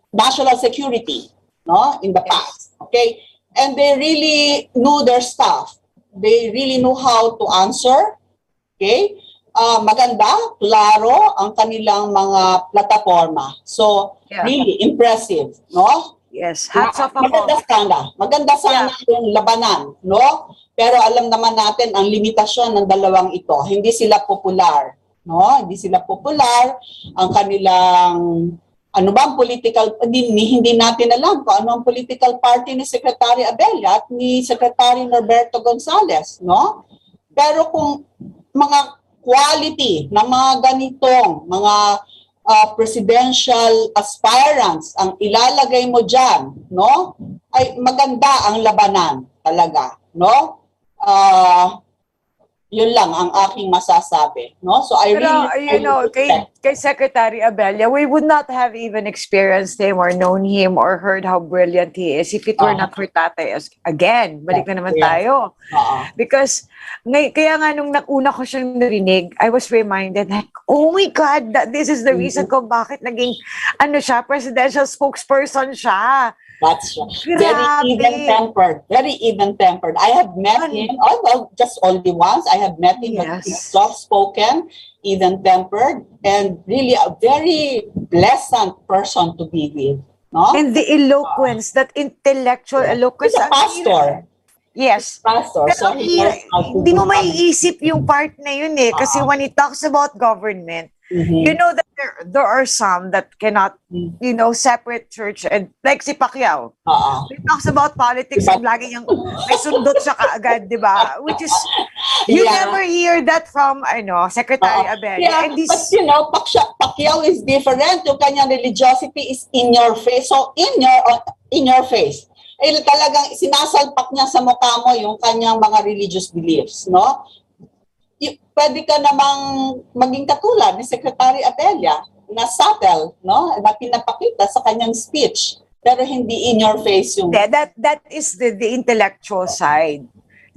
Speaker 6: national security, no, in the past. Okay, and they really knew their stuff. They really knew how to answer. Okay. Maganda, klaro ang kanilang mga plataforma. So, really impressive, no?
Speaker 5: Yes, hats off ako.
Speaker 6: Maganda sana yung labanan, no? Pero alam naman natin ang limitasyon ng dalawang ito. Hindi sila popular, no? Hindi sila popular. Ang kanilang ano ba ang political, hindi natin alam kung ano ang political party ni Secretary Abella at ni Secretary Norberto Gonzales, no? Pero kung mga quality ng mga ganitong mga presidential aspirants ang ilalagay mo dyan, no? Ay maganda ang labanan talaga, no? Yun lang ang aking masasabi, no? So I
Speaker 5: kay Secretary Abella, we would not have even experienced him or known him or heard how brilliant he is if it were not for tatay. Again, balik na naman tayo. Because kaya nga nung una ko siyang narinig, I was reminded like, oh my God, this is the reason kung bakit naging presidential spokesperson siya.
Speaker 6: That's right.
Speaker 5: Grabe.
Speaker 6: Very even-tempered. I have met him, just only once. I have met him, but he's
Speaker 5: Yes.
Speaker 6: soft-spoken, even-tempered, and really a very pleasant person to be with. No?
Speaker 5: And the eloquence, that intellectual eloquence.
Speaker 6: He's a pastor.
Speaker 5: Yes.
Speaker 6: Pastor,
Speaker 5: Pero
Speaker 6: so he knows how to
Speaker 5: hindi
Speaker 6: do
Speaker 5: mo
Speaker 6: that.
Speaker 5: maiisip yung part na yun eh. Kasi when he talks about government, you know that there are some that cannot, separate church and like si Pacquiao. He talks about politics and lagi niyang may sundot siya kaagad, di ba? Which is, you never hear that from, Secretary Abel.
Speaker 6: Yeah,
Speaker 5: And this,
Speaker 6: but Pacquiao is different. Yung kanyang religiosity is in your face. So, in your face. Talagang sinasalpak niya sa mukha mo yung kanyang mga religious beliefs, no? Pwede ka namang maging katulad ni Secretary Abella na subtle, no? Na pinapakita sa kanyang speech, pero hindi in your face yung...
Speaker 5: that is the intellectual side.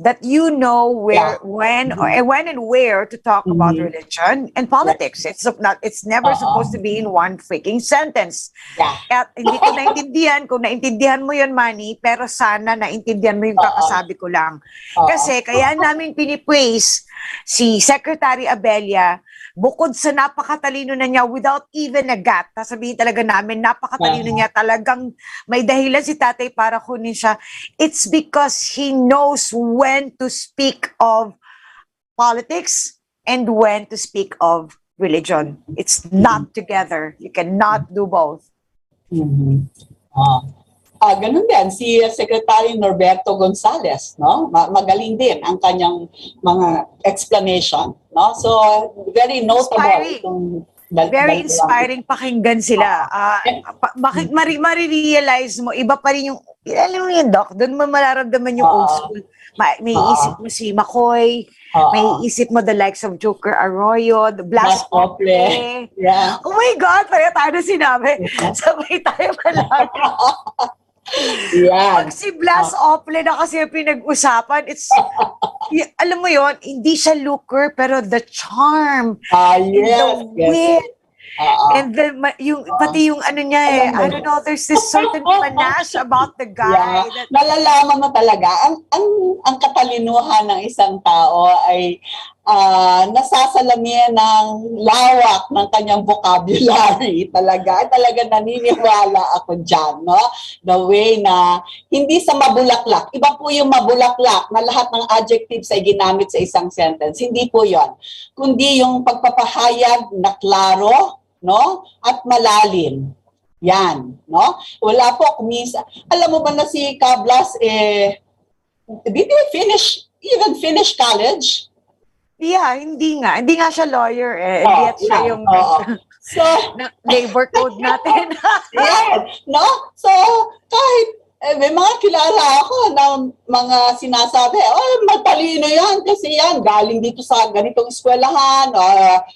Speaker 5: That you know where, when and where to talk about religion and politics. It's never supposed to be in one freaking sentence.
Speaker 6: Yeah.
Speaker 5: At hindi ko naintindihan, kung naintindihan mo yun, Manny, pero sana naintindihan mo yung kakasabi ko lang. Kasi kaya namin pinipraise si Secretary Abella, bukod sa napakatalino na niya without even a gap, sabihin talaga namin, napakatalino niya, talagang may dahilan si tatay para kunin siya. It's because he knows when to speak of politics and when to speak of religion. It's not together. You cannot do both.
Speaker 6: Ganun din, si Secretary Norberto Gonzales, no? Magaling din ang kanyang mga explanation, no? So, very notable.
Speaker 5: Inspiring. Very inspiring pakinggan sila. Bakit marirealize mo, iba pa rin yung, alam mo yun, Doc, doon mo mararamdaman yung old school. May isip mo si McCoy, may isip mo the likes of Joker Arroyo, the Blas Ople.
Speaker 6: Yeah.
Speaker 5: Oh my God, kaya tayo na sinabi. Sabay tayo palagi.
Speaker 6: Yan.
Speaker 5: Pag si Blas Ople na kasi yung pinag-usapan, it's, alam mo yon, hindi siya looker, pero the charm,
Speaker 6: Yes,
Speaker 5: the wit, and the, pati yung ano niya eh, I don't know, there's this certain panache about the guy.
Speaker 6: Yeah. Nalalaman mo talaga, ang katalinuhan ng isang tao ay nasasalamin ng lawak ng kanyang vocabulary. Talaga naniniwala ako dyan, no? The way na hindi sa mabulaklak. Iba po yung mabulaklak na lahat ng adjectives ay ginamit sa isang sentence. Hindi po yon. Kundi yung pagpapahayag na klaro, no? At malalim. Yan, no? Wala po kumisa. Alam mo ba na si Cablas, did he finish college?
Speaker 5: Yeah, hindi nga siya lawyer eh. Hindi siya yung
Speaker 6: so,
Speaker 5: labor code natin.
Speaker 6: yeah, no? So, kahit may mga kilala ako na mga sinasabi, matalino yan kasi yan, galing dito sa ganitong eskwelahan,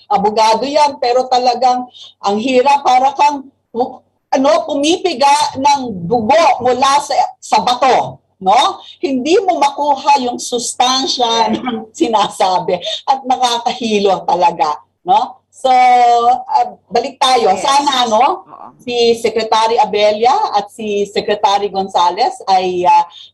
Speaker 6: abogado yan, pero talagang ang hirap para kang pumipiga ng dugo mula sa bato. No? Hindi mo makuha yung sustansya ng sinasabi at nakakahilo talaga, no? So, balik tayo. Sana, no, si Secretary Abella at si Secretary Gonzales ay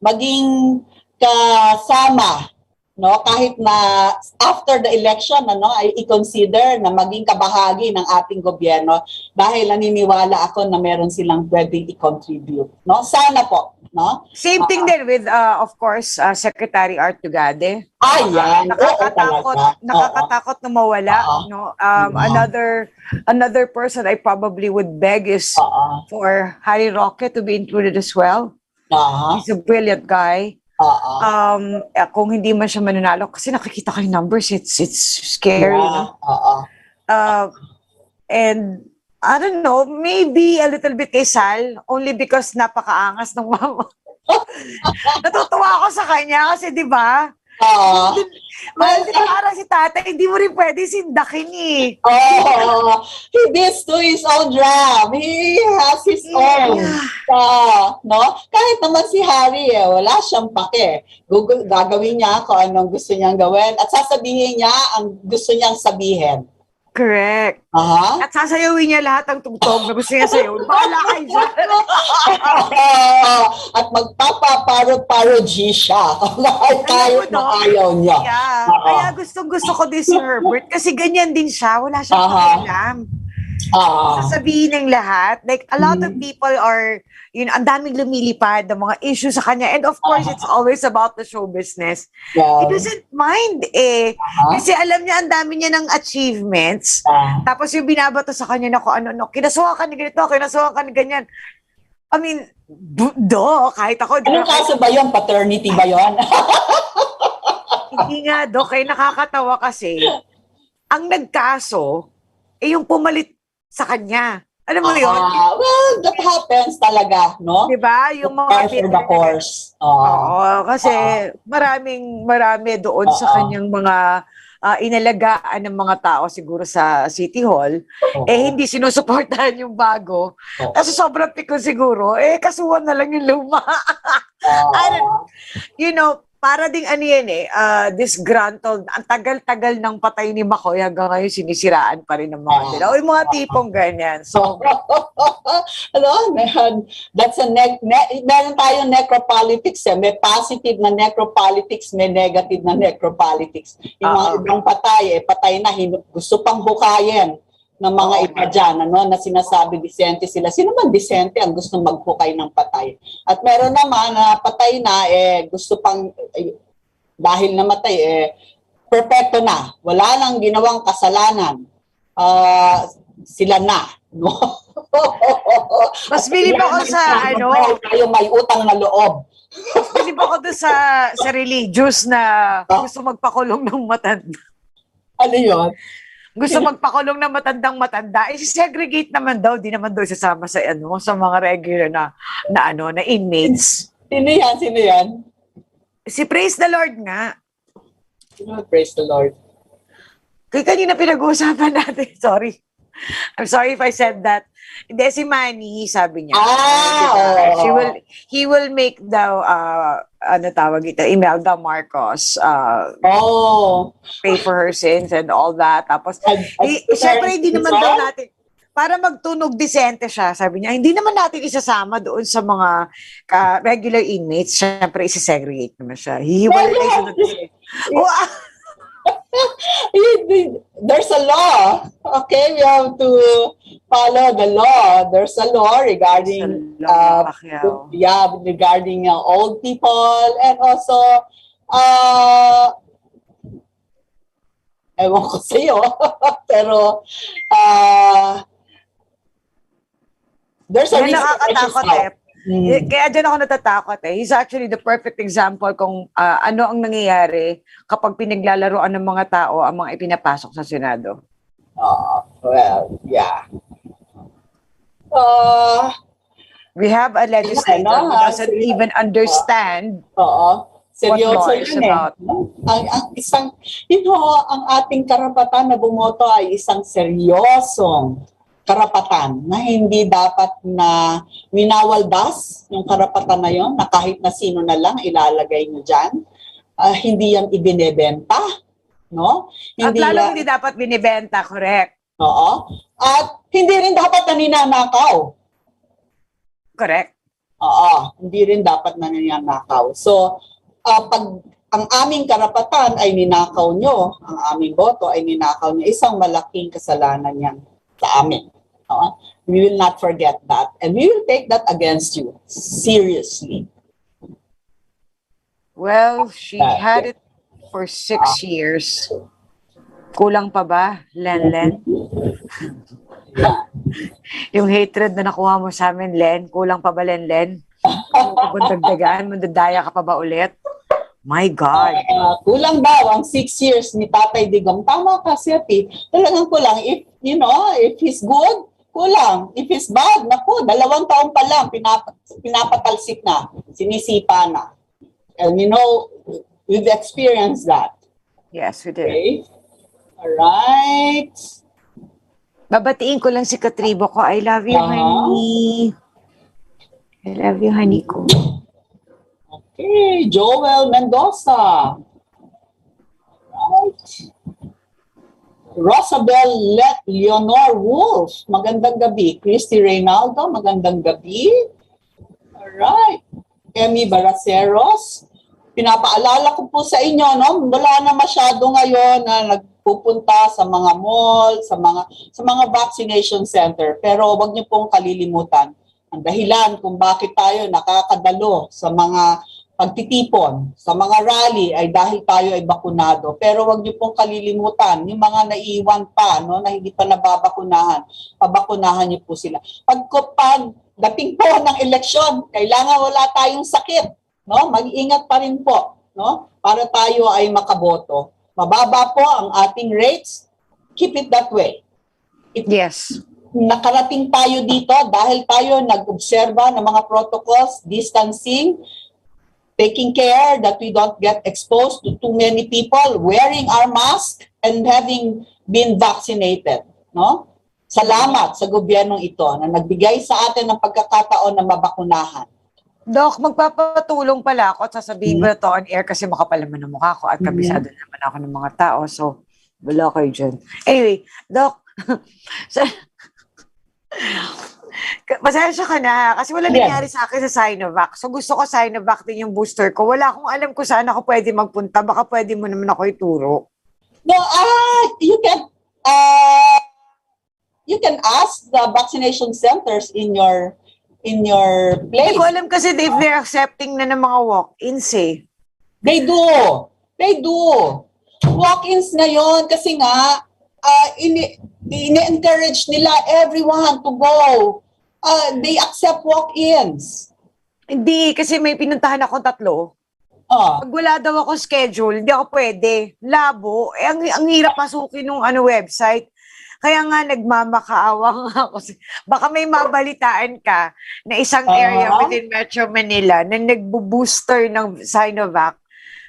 Speaker 6: maging kasama, no, kahit na after the election, ay i-consider na maging kabahagi ng ating gobyerno dahil naniniwala ako na meron silang pwedeng i-contribute, no? Sana po, no?
Speaker 5: Same thing din with, of course, Secretary Art Tugade.
Speaker 6: Yan.
Speaker 5: Nakakatakot na mawala. No? Another person I probably would beg is for Harry Roque to be included as well. He's a brilliant guy. Kung hindi man siya mananalo, kasi nakikita ko yung numbers, it's scary. No? And I don't know, maybe a little bit kay Sal, only because napakaangas ng mama. Natutuwa ako sa kanya kasi, di ba? Parang si tatay, hindi mo rin pwede sindakin eh.
Speaker 6: He beats to his own drum. He has his own. No? Kahit naman si Harry, wala siyang pake. Gagawin niya kung anong gusto niyang gawin at sasabihin niya ang gusto niyang sabihin.
Speaker 5: Correct.
Speaker 6: Aha.
Speaker 5: At sasayawin niya lahat ng tugtog na gusto niya sayo. Bahala kayo dyan.
Speaker 6: At magpapa-parody siya. Kahit
Speaker 5: mo,
Speaker 6: na ayaw niya.
Speaker 5: Yeah.
Speaker 6: Oo.
Speaker 5: Kaya gustong-gusto ko din si Herbert kasi ganyan din siya. Wala siyang pakialam. Sasabihin ng lahat. Like, a lot of people are, ang daming lumilipad ng mga issues sa kanya. And of course, it's always about the show business.
Speaker 6: Yeah.
Speaker 5: He doesn't mind eh. Kasi alam niya, ang dami niya ng achievements. Tapos yung binabato sa kanya na kung ano, kinasuhan ka ni ganito, kinasuhan ka ni ganyan. I mean, kahit ako.
Speaker 6: Anong kaso ba yun? Paternity ba yun?
Speaker 5: Hindi nga, kaya nakakatawa kasi, ang nagkaso, yung pumalit sa kanya. Alam mo yun?
Speaker 6: Well, that happens talaga, no?
Speaker 5: Diba? Yung mga
Speaker 6: for the course.
Speaker 5: Oo, kasi marami doon sa kanyang mga inalagaan ng mga tao siguro sa City Hall, hindi sinusuportahan yung bago. Kasi sobrang pikon siguro, kasuhan na lang yung luma. Para ding disgruntled, ang tagal-tagal ng patay ni Makoy hanggang ngayon sinisiraan pa rin ng mga nila. O yung mga tipong ganyan. So,
Speaker 6: that's meron tayong necropolitics May positive na necropolitics, may negative na necropolitics. Yung mga ibang patay na, gusto pang hukayin ng mga iba dyan, na sinasabi disente sila. Sino man disente ang gusto maghukay ng patay? At meron naman na patay na, gusto pang, dahil namatay, perpekto na. Wala nang ginawang kasalanan. Sila na. No?
Speaker 5: Mas bilib ako sa,
Speaker 6: Tayo may utang na loob.
Speaker 5: bilib ako doon sa religious na gusto magpakulong ng matanda.
Speaker 6: Ano yun?
Speaker 5: Gusto magpakulong na matandang-matanda, segregate naman daw, di naman daw isasama sa sa mga regular na inmates.
Speaker 6: Sino yan?
Speaker 5: Si Praise the Lord nga.
Speaker 6: Praise the Lord.
Speaker 5: Kaya kanina pinag-uusapan natin, sorry. I'm sorry if I said that. Hindi, si Manny, sabi niya. He will make daw, Imelda Marcos, pay for her sins and all that. Tapos, syempre, hindi naman daw natin, para magtunog disente siya, sabi niya, hindi naman natin isasama doon sa mga regular inmates. Syempre, isasegregate naman siya. Hihiwalay siya na disente.
Speaker 6: There's a law. Okay, we have to follow the law. There's a law regarding regarding old people, and also ewan ko sa'yo, pero there's a reason.
Speaker 5: Nakakatakot Kaya dyan ako natatakot He's actually the perfect example kung ano ang nangyayari kapag pinaglalaroan ng mga tao ang mga ipinapasok sa Senado.
Speaker 6: Well, yeah.
Speaker 5: We have a legislator who doesn't even understand
Speaker 6: seryoso
Speaker 5: what law is about.
Speaker 6: Ang isang, ang ating karapatan na bumoto ay isang seryosong karapatan na hindi dapat na winawaldas yung karapatan na yon, na kahit na sino na lang ilalagay nyo dyan. Hindi yan ibinebenta, no?
Speaker 5: At lalo hindi dapat binibenta, correct?
Speaker 6: Oo. At hindi rin dapat naninanakaw.
Speaker 5: Correct.
Speaker 6: Hindi rin dapat naninanakaw. So, pag ang aming karapatan ay ninakaw nyo, ang aming boto ay ninakaw nyo, isang malaking kasalanan yan sa amin. We will not forget that. And we will take that against you. Seriously.
Speaker 5: Well, she had it for 6 years. Kulang pa ba, Len? Yung hatred na nakuha mo sa amin, Len, kulang pa ba, Len? Kung dagdagaan, mandadaya ka pa ba ulit? My God.
Speaker 6: Kulang daw ang 6 years ni Tatay Digong. Tama ka, Seti. Talagang kulang. If he's good, kulang. If he's bad, naku, 2 taon pa lang, pinapatalsik na, sinisipa na. And we've experienced that.
Speaker 5: Yes, we did.
Speaker 6: Okay? Alright.
Speaker 5: Babatiin ko lang si Katribo ko. I love you, honey. I love you, honey ko.
Speaker 6: Okay, Joel Mendoza. Right. Rosabel Leonor Wolf, magandang gabi. Christy Reynaldo, magandang gabi. Alright. Emmy Baraceros, pinapaalala ko po sa inyo, no? Wala na masyado ngayon na nagpupunta sa mga mall, sa mga vaccination center. Pero wag niyo pong kalilimutan ang dahilan kung bakit tayo nakakadalo sa mga pagtitipon, sa mga rally ay dahil tayo ay bakunado. Pero wag niyo pong kalilimutan, yung mga naiiwan pa, no, na hindi pa nababakunahan, pabakunahan niyo po sila. Pag dating po ng eleksyon, kailangan wala tayong sakit, no? Mag-iingat pa rin po, no? Para tayo ay makaboto. Mababa po ang ating rates, keep it that way.
Speaker 5: Yes.
Speaker 6: Nakarating tayo dito dahil tayo nag-obserba ng mga protocols, distancing, taking care that we don't get exposed to too many people, wearing our mask, and having been vaccinated. No? Salamat sa gobyernong ito na nagbigay sa atin ng pagkakataon na mabakunahan.
Speaker 5: Doc, magpapatulong pala ako at sasabihin ko na to on air kasi makapal naman ang mukha ko at kabisado naman ako ng mga tao. So, wala kayo dyan. Anyway, Doc, pasensya ka na kasi wala nangyari sa akin sa Sinovac. So gusto ko Sinovac din yung booster ko. Wala akong alam kung saan ako pwede magpunta. Baka pwede mo naman ako ituro.
Speaker 6: No, you can ask the vaccination centers in your place.
Speaker 5: Hindi ko alam kasi if they're accepting na ng mga walk-ins eh.
Speaker 6: They do. Walk-ins na yon kasi nga ini-encourage nila everyone to go. They accept walk-ins.
Speaker 5: Hindi, kasi may pinuntahan akong 3. Pag wala daw ako schedule, hindi ako pwede. Labo. Ang hirap pasukin ng website. Kaya nga nagmamakaawa nga ako. Baka may mabalitaan ka na isang area within Metro Manila na nagbo-booster ng Sinovac.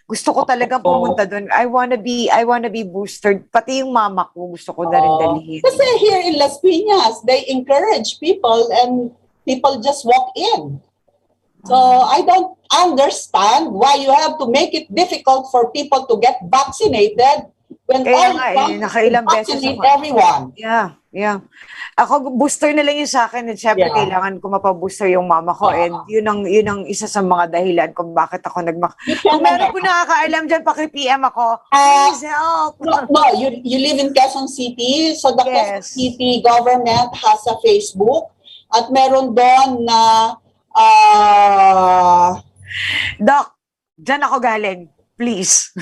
Speaker 5: Gusto ko talagang pumunta doon. I wanna be boosted. Pati yung mama ko, gusto ko na rin dalhin.
Speaker 6: Kasi here in Las Piñas, they encourage people and people just walk in. So I don't understand why you have to make it difficult for people to get vaccinated when all
Speaker 5: nakailang beses
Speaker 6: vaccinate everyone.
Speaker 5: Yeah. Ako, booster na lang yun sa akin. And syempre, kailangan ko mapabooster yung mama ko. And yun ang isa sa mga dahilan kung bakit ako Kung meron po nakakaalam dyan, paki-PM ako. Please help!
Speaker 6: No, you live in Quezon City. So the Quezon City government has a Facebook. At meron doon na
Speaker 5: Doc, dyan ako galing. Please.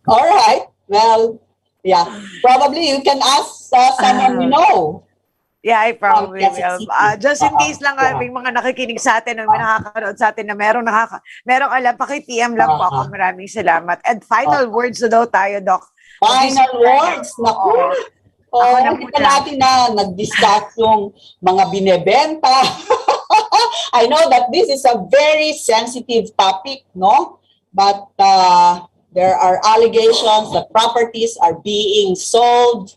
Speaker 6: Alright. Well, yeah. Probably you can ask someone you know.
Speaker 5: Yeah, I probably will. Just in case lang may mga nakikinig sa atin o may nakakanood sa atin na merong alam, paki-PM lang po ako. Maraming salamat. And final words na daw tayo, Doc.
Speaker 6: Final words? Naku. Nakita natin na nag-discuss yung mga binebenta. I know that this is a very sensitive topic, no? But there are allegations that properties are being sold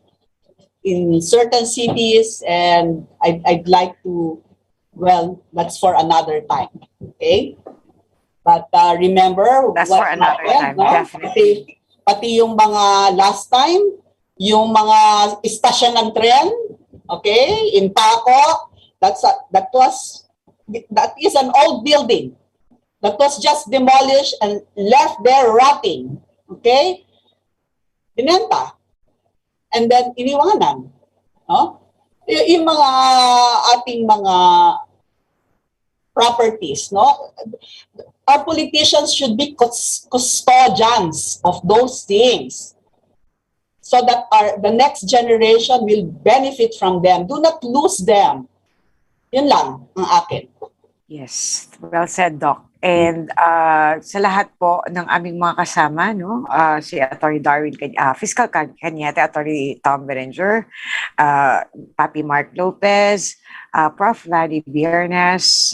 Speaker 6: in certain cities, and I'd like to, well, that's for another time, okay? But remember,
Speaker 5: that's for another time, no? Definitely.
Speaker 6: Pati yung mga last time, yung mga istasyon ng tren, okay, in Paco, that is an old building that was just demolished and left there rotting. Okay? Binenta. And then, iniwanan. No? Yung mga ating mga properties, no? Our politicians should be custodians of those things so that the next generation will benefit from them. Do not lose them. Yun lang ang akin.
Speaker 5: Yes. Well said, Doc. And sa lahat po ng aming mga kasama, no, si Atty. Darwin Fiscal Cañete, Atty. Tom Berenger, Papi Mark Lopez, Prof. Larry Biernes,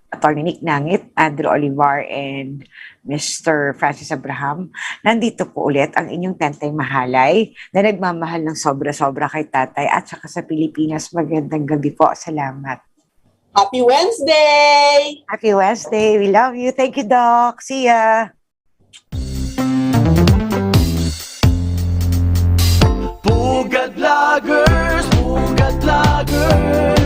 Speaker 5: Atty. Nick Nangit, Andrew Olivar, and Mr. Francis Abraham. Nandito po ulit ang inyong Tentay Mahalay na nagmamahal ng sobra-sobra kay Tatay at saka sa Pilipinas. Magandang gabi po. Salamat.
Speaker 6: Happy Wednesday!
Speaker 5: Happy Wednesday. We love you. Thank you, Doc. See ya.
Speaker 4: Pugad Vloggers, Pugad Vloggers.